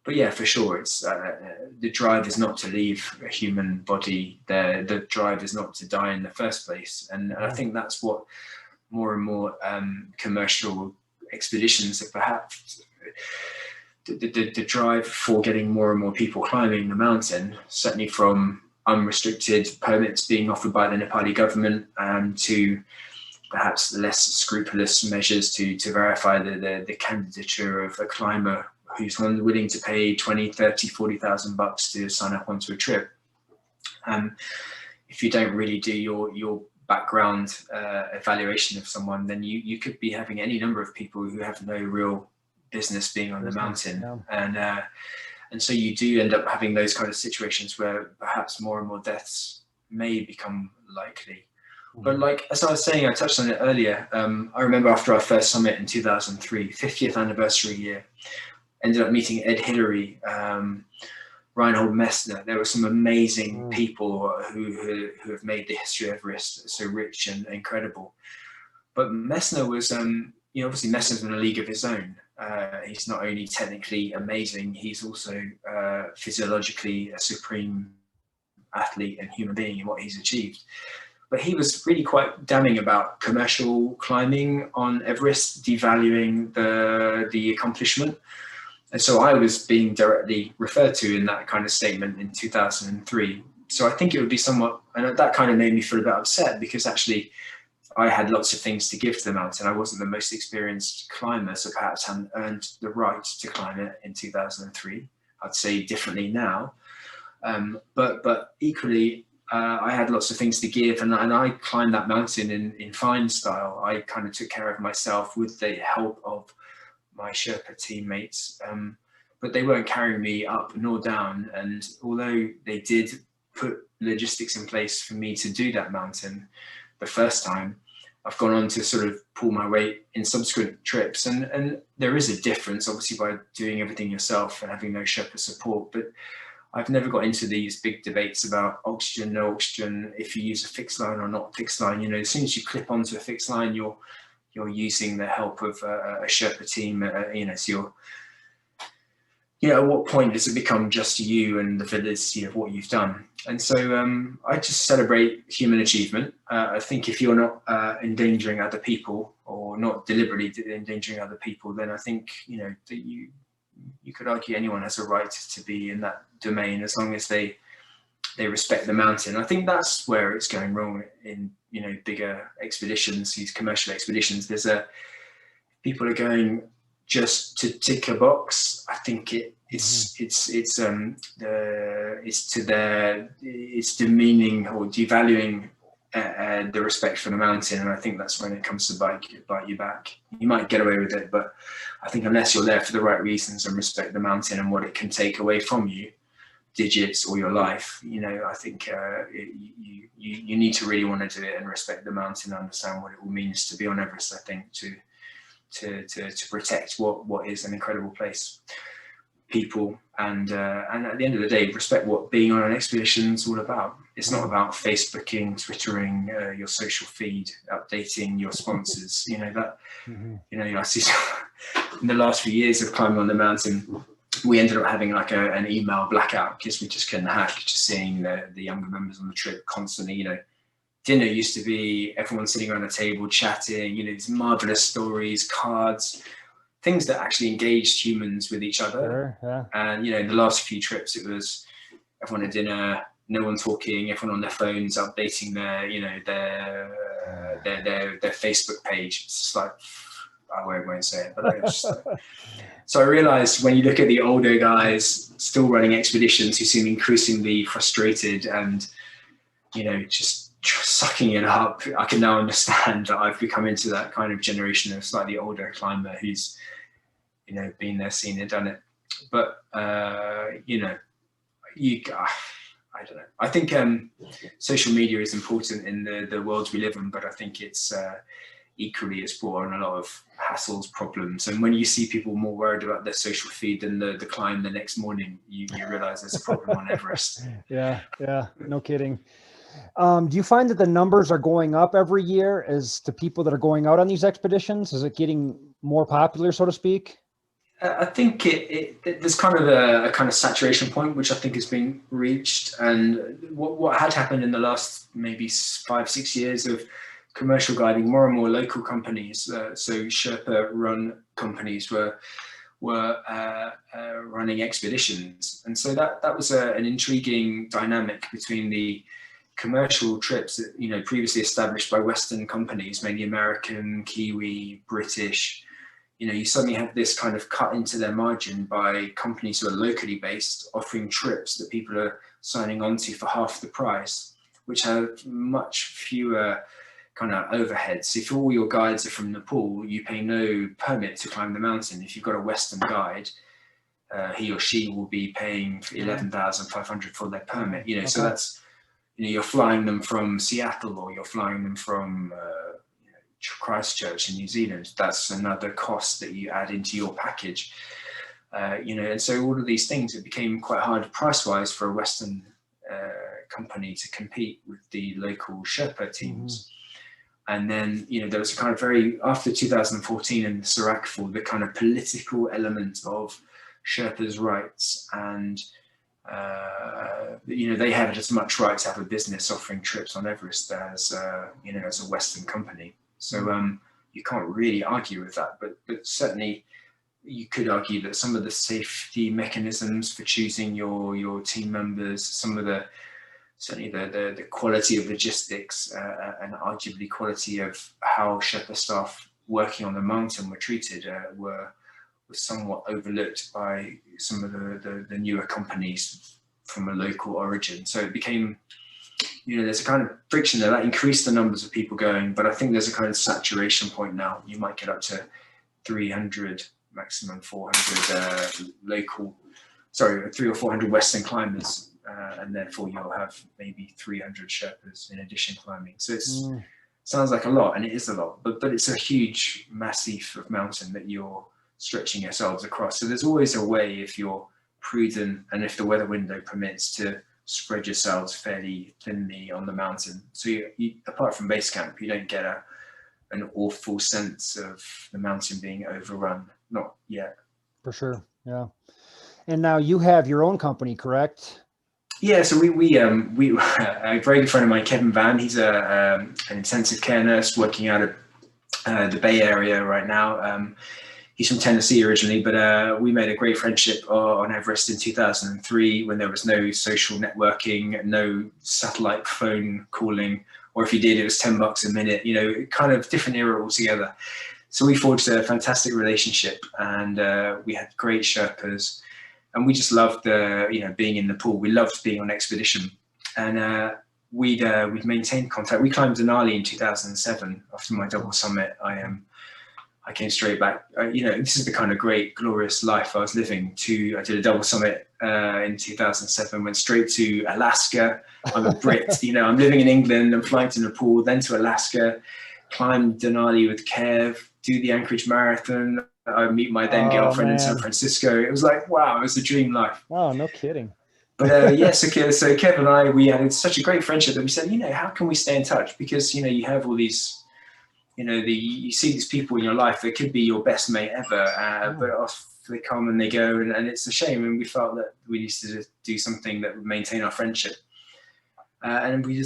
But yeah, for sure, it's the drive is not to leave a human body there. The drive is not to die in the first place. And I think that's what more and more commercial expeditions have perhaps... The drive for getting more and more people climbing the mountain, certainly from unrestricted permits being offered by the Nepali government to perhaps less scrupulous measures to verify the candidature of a climber who's willing to pay 20, 30, 40,000 bucks to sign up onto a trip. If you don't really do your background evaluation of someone, then you could be having any number of people who have no real business being on the mountain. And so you do end up having those kind of situations where perhaps more and more deaths may become likely. But like, as I was saying, I touched on it earlier. I remember after our first summit in 2003, 50th anniversary year, ended up meeting Ed Hillary, Reinhold Messner. There were some amazing people who have made the history of Everest so rich and incredible. But Messner was, obviously Messner's in a league of his own. He's not only technically amazing, he's also physiologically a supreme athlete and human being in what he's achieved. But he was really quite damning about commercial climbing on Everest, devaluing the accomplishment. And so I was being directly referred to in that kind of statement in 2003. So I think it would be somewhat, and that kind of made me feel a bit upset because actually I had lots of things to give to the mountain. I wasn't the most experienced climber, so perhaps hadn't earned the right to climb it in 2003. I'd say differently now. But equally, I had lots of things to give, and I climbed that mountain in fine style. I kind of took care of myself with the help of my Sherpa teammates, but they weren't carrying me up nor down. And although they did put logistics in place for me to do that mountain the first time, I've gone on to sort of pull my weight in subsequent trips. And there is a difference, obviously, by doing everything yourself and having no Sherpa support. But I've never got into these big debates about oxygen, no oxygen, if you use a fixed line or not fixed line. As soon as you clip onto a fixed line, you're using the help of a Sherpa team. So at what point does it become just you and the validity of what you've done? And so I just celebrate human achievement. I think if you're not endangering other people or not deliberately endangering other people, then I think, that you could argue anyone has a right to be in that domain as long as they respect the mountain. I think that's where it's going wrong in, bigger expeditions, these commercial expeditions. There's people are going just to tick a box, I think it's demeaning or devaluing the respect for the mountain, and I think that's when it comes to bite you back. You might get away with it, but I think unless you're there for the right reasons and respect the mountain and what it can take away from you, digits or your life, I think you need to really want to do it and respect the mountain, understand what it all means to be on Everest. I think to protect what is an incredible place, people, and at the end of the day, respect what being on an expedition is all about. It's not about Facebooking, Twittering, your social feed, updating your sponsors. I see in the last few years of climbing on the mountain, we ended up having like an email blackout because we just couldn't hack, just seeing the younger members on the trip constantly. Dinner used to be everyone sitting around a table chatting, these marvelous stories, cards, things that actually engaged humans with each other. Sure, yeah. And in the last few trips, it was everyone at dinner, no one talking, everyone on their phones updating their Facebook page. It's just like, I won't say it, but so I realized when you look at the older guys still running expeditions who seem increasingly frustrated and just sucking it up, I can now understand that I've become into that kind of generation of slightly older climber who's been there, seen it, done it. But I don't know. I think social media is important in the world we live in, but I think it's equally it's brought on a lot of hassles, problems. And when you see people more worried about their social feed than the climb the next morning, you realize there's a problem on Everest. Yeah, no kidding. Do you find that the numbers are going up every year as to people that are going out on these expeditions? Is it getting more popular, so to speak? I think there's kind of a kind of saturation point, which I think has been reached. And what had happened in the last maybe 5-6 years of commercial guiding, more and more local companies, so Sherpa-run companies were running expeditions, and so that was an intriguing dynamic between the commercial trips that previously established by Western companies, mainly American, Kiwi, British. You suddenly have this kind of cut into their margin by companies who are locally based, offering trips that people are signing on to for half the price, which have much fewer kind of overheads. If all your guides are from Nepal, you pay no permit to climb the mountain. If you've got a Western guide, he or she will be paying 11,500 for their permit. Okay. So that's, you're flying them from Seattle, or you're flying them from Christchurch in New Zealand. That's another cost that you add into your package. And so all of these things, it became quite hard price-wise for a Western company to compete with the local Sherpa teams. And then, there was a kind of after 2014 and the Sarak Fall, the kind of political element of Sherpa's rights, and they have as much right to have a business offering trips on Everest as as a Western company. So you can't really argue with that, but certainly you could argue that some of the safety mechanisms for choosing your team members, some of the quality of logistics and arguably quality of how Sherpa staff working on the mountain were treated were somewhat overlooked by some of the newer companies from a local origin. So it became, there's a kind of friction there that increased the numbers of people going, but I think there's a kind of saturation point now. You might get up to 300, maximum 400 300 or 400 Western climbers. And therefore you'll have maybe 300 Sherpas in addition climbing. So it sounds like a lot, and it is a lot, but it's a huge massif of mountain that you're stretching yourselves across. So there's always a way, if you're prudent and if the weather window permits, to spread yourselves fairly thinly on the mountain. So you apart from base camp, you don't get an awful sense of the mountain being overrun. Not yet. For sure. Yeah. And now you have your own company, correct? Yeah, so we a very good friend of mine, Kevin Van, he's an intensive care nurse working out of the Bay Area right now. He's from Tennessee originally, but we made a great friendship on Everest in 2003 when there was no social networking, no satellite phone calling, or if you did, it was $10 a minute, kind of different era altogether. So we forged a fantastic relationship, and we had great Sherpas, and we just loved being in the pool. We loved being on expedition, and we'd maintained contact. We climbed Denali in 2007 after my double summit. I came straight back. This is the kind of great, glorious life I was living. I did a double summit in 2007, went straight to Alaska. I'm a Brit, I'm living in England. I'm flying to Nepal, then to Alaska, climb Denali with Kev, do the Anchorage Marathon. I meet my then girlfriend in San Francisco. It was like, wow, it was a dream life. Oh, no kidding. But so Kev and I, we had such a great friendship that we said, how can we stay in touch? Because, you have all these, you see these people in your life that could be your best mate ever, but off they come and they go, and it's a shame. And we felt that we needed to do something that would maintain our friendship. And we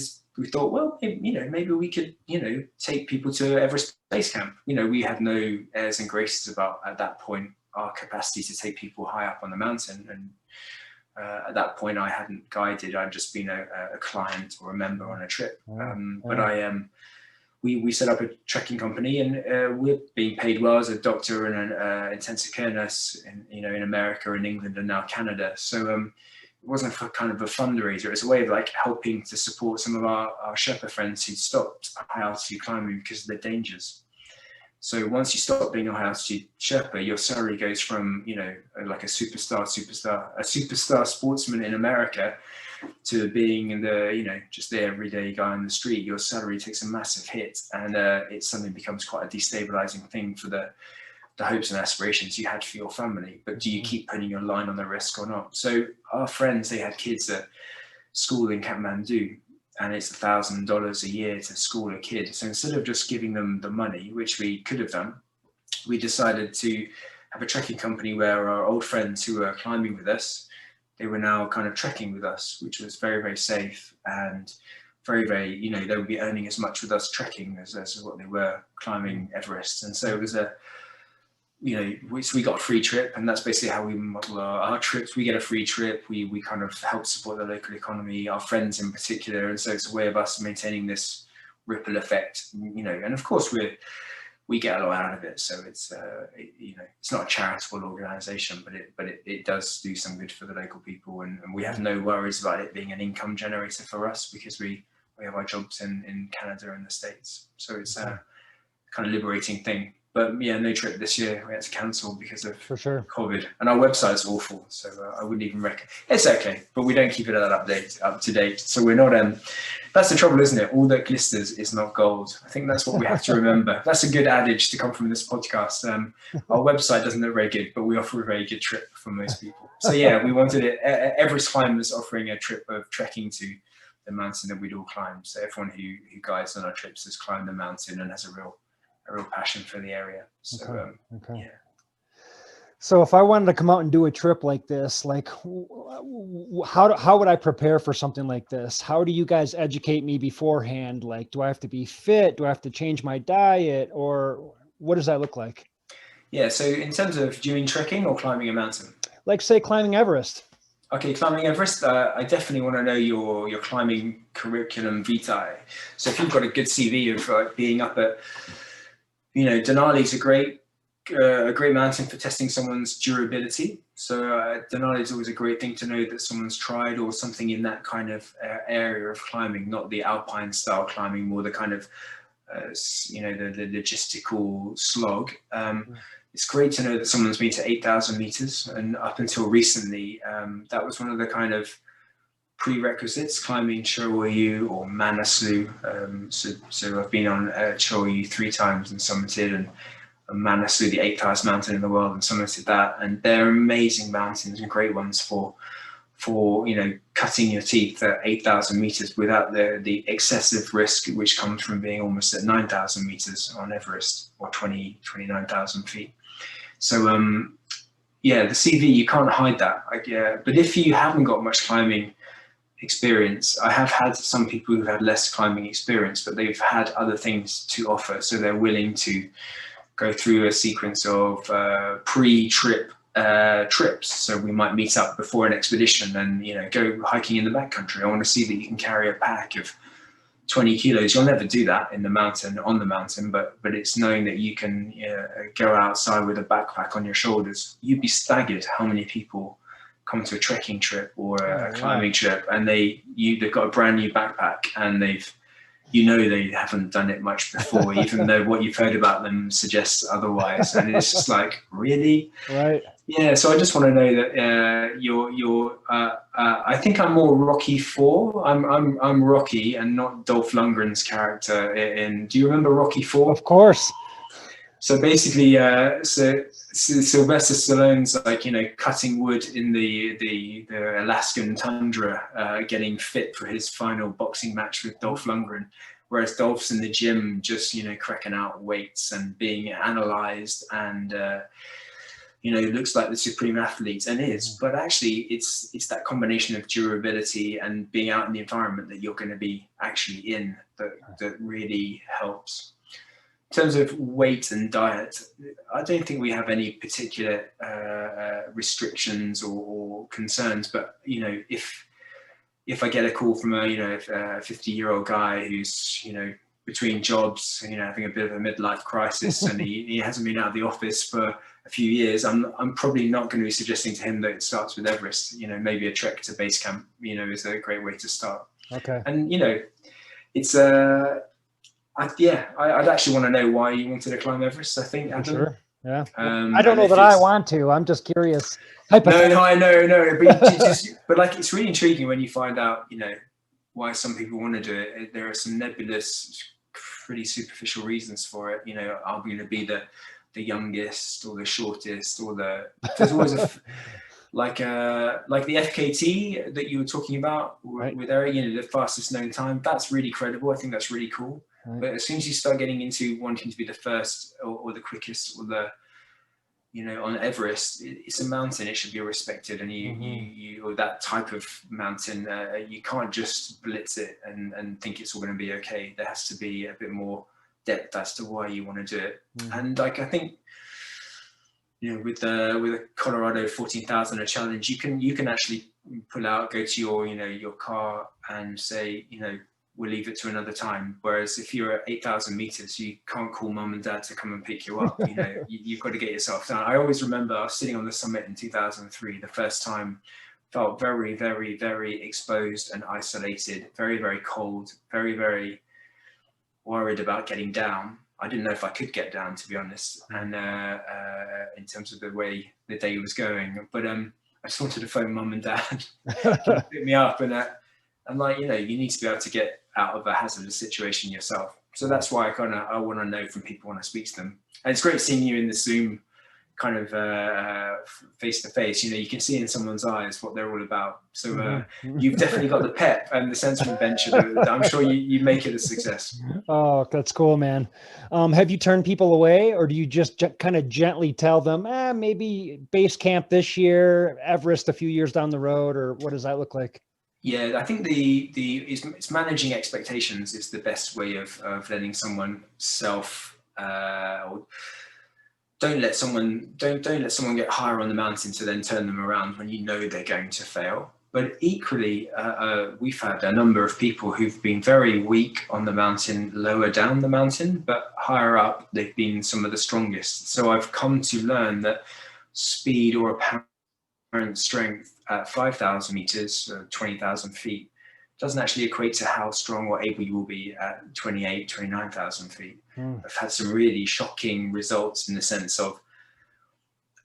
thought, well, maybe we could, take people to Everest Base Camp. We had no airs and graces about, at that point, our capacity to take people high up on the mountain. And at that point, I hadn't guided. I'd just been a client or a member on a trip. But we set up a trekking company, and we're being paid well as a doctor and an intensive care nurse in America and England and now Canada. So it wasn't for kind of a fundraiser. It's a way of like helping to support some of our Sherpa friends who stopped high altitude climbing because of the dangers. So once you stop being a high altitude Sherpa, your salary goes from, like a superstar sportsman in America to being just the everyday guy on the street. Your salary takes a massive hit, and it suddenly becomes quite a destabilizing thing for the hopes and aspirations you had for your family. But do you keep putting your line on the risk or not? So our friends, they had kids at school in Kathmandu, and it's $1,000 a year to school a kid. So instead of just giving them the money, which we could have done, we decided to have a trekking company where our old friends who were climbing with us, they were now kind of trekking with us, which was very, very safe and very, very, they would be earning as much with us trekking as what they were climbing Everest. And so it was we got a free trip, and that's basically how we model our trips. We get a free trip. We kind of help support the local economy, our friends in particular. And so it's a way of us maintaining this ripple effect, and of course we get a lot out of it. So it's, it's not a charitable organization, but it does do some good for the local people. And we have no worries about it being an income generator for us, because we have our jobs in Canada and the States. So it's a kind of liberating thing. But yeah, no trip this year. We had to cancel because of COVID, and our website's awful. So I wouldn't even recommend. It's okay, but we don't keep it up to date. So we're not. That's the trouble, isn't it? All that glisters is not gold. I think that's what we have to remember. That's a good adage to come from this podcast. Our website doesn't look very good, but we offer a very good trip for most people. So yeah, we wanted it. Everest Climbers offering a trip of trekking to the mountain that we'd all climb. So everyone who guides on our trips has climbed the mountain and has a real passion for the area. So yeah. So if I wanted to come out and do a trip like this, like how would I prepare for something like this? How do you guys educate me beforehand? Like, do I have to be fit? Do I have to change my diet, or what does that look like? Yeah. So in terms of doing trekking or climbing a mountain? Like, say, climbing Everest. Okay, climbing Everest, I definitely want to know your climbing curriculum vitae. So if you've got a good CV of being up at, Denali is a great mountain for testing someone's durability. So Denali is always a great thing to know that someone's tried, or something in that kind of area of climbing, not the alpine style climbing, more the kind of, the logistical slog. It's great to know that someone's been to 8,000 meters, and up until recently, that was one of the kind of prerequisites, climbing Chirwayu or Manaslu. So I've been on Chirwayu 3 times and summited, and Manaslu, the 8th highest mountain in the world, and summited that. And they're amazing mountains and great ones for cutting your teeth at 8,000 meters without the excessive risk which comes from being almost at 9,000 meters on Everest, or 29,000 feet. So yeah, the CV, you can't hide that. But if you haven't got much climbing experience, I have had some people who've had less climbing experience, but they've had other things to offer, so they're willing to go through a sequence of pre-trip trips. So we might meet up before an expedition and go hiking in the backcountry. I want to see that you can carry a pack of 20 kilos. You'll never do that in the mountain, on the mountain, but it's knowing that you can go outside with a backpack on your shoulders. You'd be staggered how many people come to a trekking trip or a climbing trip, and they've got a brand new backpack, and they haven't done it much before, even though what you've heard about them suggests otherwise. And it's just like, really? Right. Yeah. So I just want to know that I think I'm more Rocky 4. I'm Rocky and not Dolph Lundgren's character do you remember Rocky 4? Of course. So basically, so Sylvester Stallone's like, cutting wood in the Alaskan tundra, getting fit for his final boxing match with Dolph Lundgren, whereas Dolph's in the gym just cracking out weights and being analyzed and looks like the supreme athlete, and is, but actually it's that combination of durability and being out in the environment that you're going to be actually in that really helps. In terms of weight and diet, I don't think we have any particular restrictions or concerns. But if I get a call from a 50-year-old guy who's between jobs, having a bit of a midlife crisis, and he hasn't been out of the office for a few years, I'm probably not going to be suggesting to him that it starts with Everest. Maybe a trek to base camp, is a great way to start. Okay. And it's I'd actually want to know why you wanted to climb Everest. I think, Adam. Sure. Yeah. I don't know that I want to. I'm just curious. No, I know. But like, it's really intriguing when you find out, why some people want to do it. There are some nebulous, pretty superficial reasons for it. I'm going to be the youngest or the shortest or there's always like the FKT that you were talking about with Eric, the fastest known time. That's really credible. I think that's really cool. Right. But as soon as you start getting into wanting to be the first or the quickest or on Everest, it's a mountain. It should be respected, and you or that type of mountain, you can't just blitz it and think it's all going to be okay. There has to be a bit more depth as to why you want to do it. And like, I think with the Colorado 14,000 challenge, you can actually pull out, go to your car and say, we'll leave it to another time. Whereas if you're at 8,000 meters, you can't call mum and dad to come and pick you up. You've got to get yourself down. I always remember I was sitting on the summit in 2003, the first time, felt very, very, very exposed and isolated, very, very cold, very, very worried about getting down. I didn't know if I could get down, to be honest. And in terms of the way the day was going, but I just wanted to phone mum and dad, pick me up, and I'm like, you need to be able to get out of a hazardous situation yourself. So that's why I want to know from people when I speak to them. And it's great seeing you in the Zoom kind of face to face. You can see in someone's eyes what they're all about. So you've definitely got the pep and the sense of adventure that I'm sure you make it a success. Oh, that's cool, man. Have you turned people away, or do you just kind of gently tell them, maybe base camp this year, Everest a few years down the road, or what does that look like? Yeah, I think it's managing expectations is the best way of letting someone don't let someone get higher on the mountain to then turn them around when they're going to fail. But equally, we've had a number of people who've been very weak on the mountain, lower down the mountain, but higher up, they've been some of the strongest. So I've come to learn that speed or apparent strength at 5,000 meters, 20,000 feet, doesn't actually equate to how strong or able you will be at 29,000 feet. I've had some really shocking results in the sense of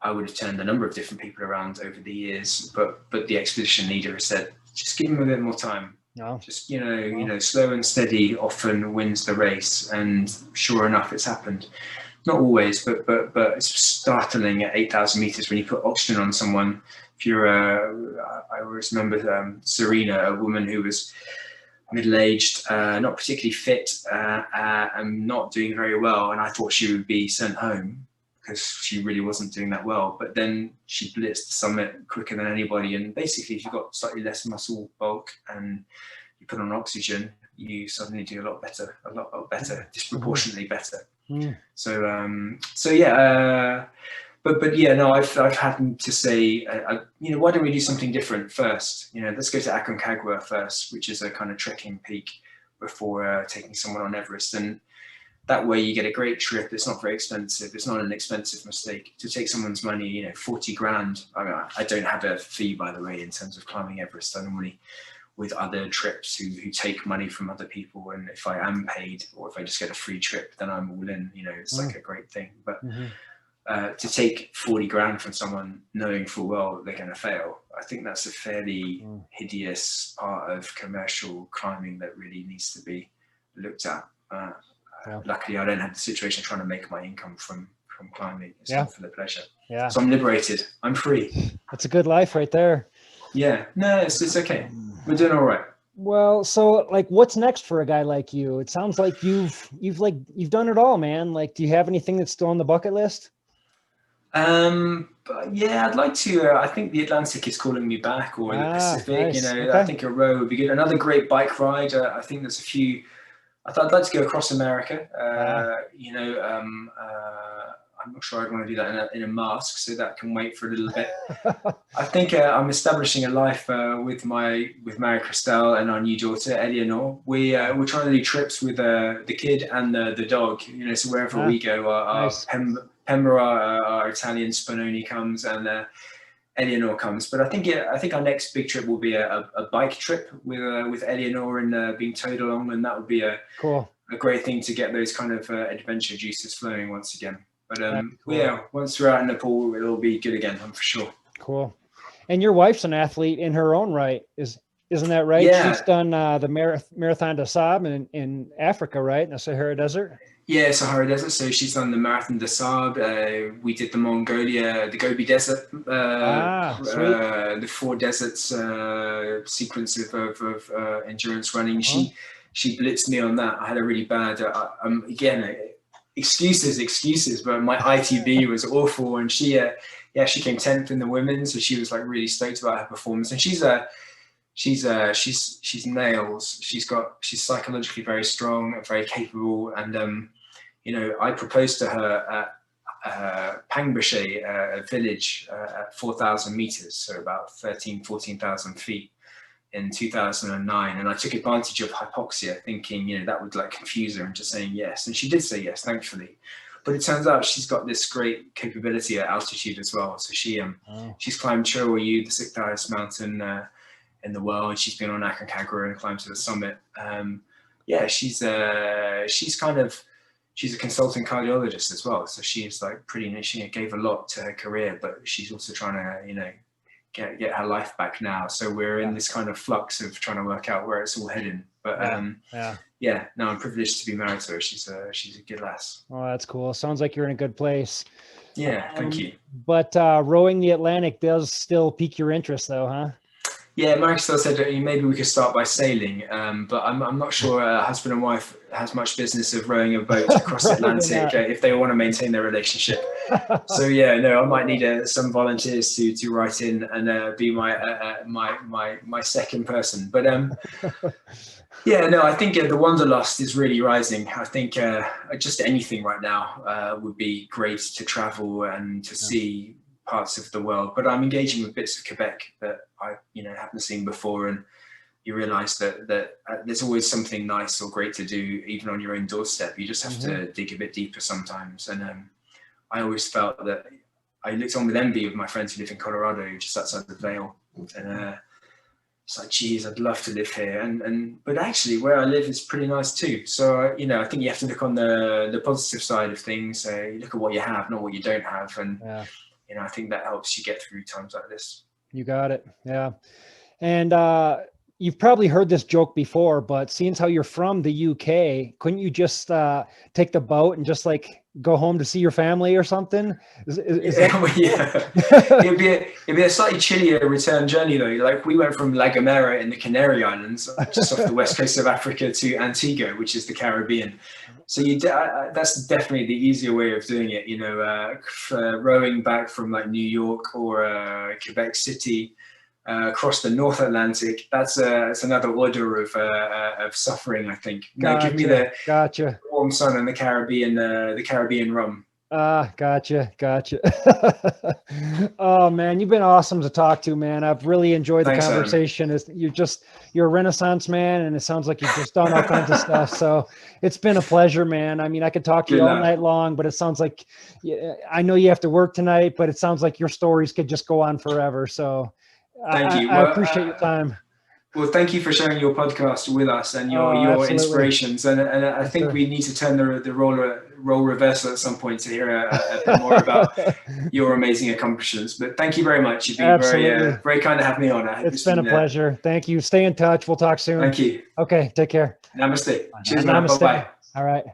I would have turned a number of different people around over the years, but the expedition leader has said, just give them a bit more time. No. Just, slow and steady often wins the race. And sure enough, it's happened. Not always, but it's startling at 8,000 meters when you put oxygen on someone. If you're I always remember Serena, a woman who was middle-aged, not particularly fit, and not doing very well. And I thought she would be sent home because she really wasn't doing that well. But then she blitzed the summit quicker than anybody. And basically, if you've got slightly less muscle bulk and you put on oxygen, you suddenly do a lot better, disproportionately better. So yeah. But yeah, no, I've had to say, why don't we do something different first? Let's go to Aconcagua first, which is a kind of trekking peak. before taking someone on Everest. And that way you get a great trip. It's not very expensive. It's not an expensive mistake to take someone's money, you know, 40 grand. I mean, I don't have a fee, by the way, in terms of climbing Everest. I normally, with other trips who take money from other people. And if I am paid, or if I just get a free trip, then I'm all in, you know, it's like a great thing. But to take 40 grand from someone knowing full well they're going to fail, I think that's a fairly hideous part of commercial climbing that really needs to be looked at. Luckily, I don't have the situation trying to make my income from climbing. It's not for the pleasure. So I'm liberated. I'm free. That's a good life right there. Yeah. No, it's okay. We're doing all right. Well, so like, what's next for a guy like you? It sounds like you've done it all, man. Like, do you have anything that's still on the bucket list? But yeah, I'd like to. I think the Atlantic is calling me back, or the Pacific. Nice. You know, I think a row would be good. Another great bike ride. I think there's a few. I'd like to go across America. You know, I'm not sure I'd want to do that in a mask, so that can wait for a little bit. I think I'm establishing a life with Mary Christelle and our new daughter Eleanor. We're trying to do trips with the kid and the dog. You know, so wherever we go, our Pembra, our Italian Spanoni comes, and Eleanor comes. But I think our next big trip will be a bike trip with Eleanor and being towed along, and that would be a great thing to get those kind of adventure juices flowing once again. But once we're out in the pool, it'll be good again, I'm for sure. Cool. And your wife's an athlete in her own right, isn't that right? Yeah. She's done the Marathon des Sables in Africa, right? In the Sahara Desert. Yeah, Sahara Desert. So she's done the Marathon des Sables. We did the Mongolia, the Gobi Desert, the 4 deserts sequence of endurance running. She blitzed me on that. I had a really bad, again, excuses, but my ITB was awful. And she came 10th in the women's, so she was like really stoked about her performance. And she's nails. She's psychologically very strong, very capable. And you know, I proposed to her at Pangbache, a village at 4,000 meters, so about 14,000 feet, in 2009. And I took advantage of hypoxia, thinking, you know, that would like confuse her into saying yes. And she did say yes, thankfully. But it turns out she's got this great capability at altitude as well. So she's climbed Chirwayu, the 6th highest mountain in the world. She's been on Aconcagua and climbed to the summit. She's a consulting cardiologist as well. So she's like she gave a lot to her career, but she's also trying to, you know, get her life back now. So we're in this kind of flux of trying to work out where it's all heading. But no, I'm privileged to be married to her. She's a good lass. Oh, that's cool. Sounds like you're in a good place. Yeah, thank you. But rowing the Atlantic does still pique your interest though, huh? Yeah, Mary still said maybe we could start by sailing, but I'm not sure a husband and wife has much business of rowing a boat across the Atlantic if they want to maintain their relationship. So yeah, no, I might need some volunteers to write in and be my second person. But yeah, no, I think the wanderlust is really rising. I think just anything right now would be great to travel and to see parts of the world, but I'm engaging with bits of Quebec that I haven't seen before, and you realize that there's always something nice or great to do even on your own doorstep. You just have to dig a bit deeper sometimes. And I always felt that I looked on with envy of my friends who live in Colorado, just outside the Vale, and it's like, geez, I'd love to live here, but actually where I live is pretty nice too. So I think you have to look on the positive side of things. You look at what you have, not what you don't have, and I think that helps you get through times like this. You got it. Yeah. And you've probably heard this joke before, but seeing how you're from the UK, couldn't you just take the boat and just like go home to see your family or something? It'd be a slightly chillier return journey though. Like we went from La Gomera in the Canary Islands, just off the west coast of Africa, to Antigua, which is the Caribbean. So that's definitely the easier way of doing it. Rowing back from like New York or Quebec City across the North Atlantic, that's another order of suffering, I think. Give me the warm sun and the Caribbean rum. Gotcha. Oh man, you've been awesome to talk to, man. I've really enjoyed the Thanks, Adam. conversation. You're a Renaissance man, and it sounds like you've just done all kinds of stuff. So it's been a pleasure, man. I mean, I could talk to you Good all luck. night long, but it sounds like, I know you have to work tonight, but it sounds like your stories could just go on forever. So Thank you. I appreciate your time. Well, thank you for sharing your podcast with us and your Absolutely. inspirations. And I Yes, think sir. we need to turn the role reversal at some point to hear a bit more about your amazing accomplishments. But thank you very much. You've been very kind to have me on. It's been a pleasure. Thank you. Stay in touch. We'll talk soon. Thank you. Okay. Take care. Namaste. Cheers, man. Namaste. Bye-bye. All right.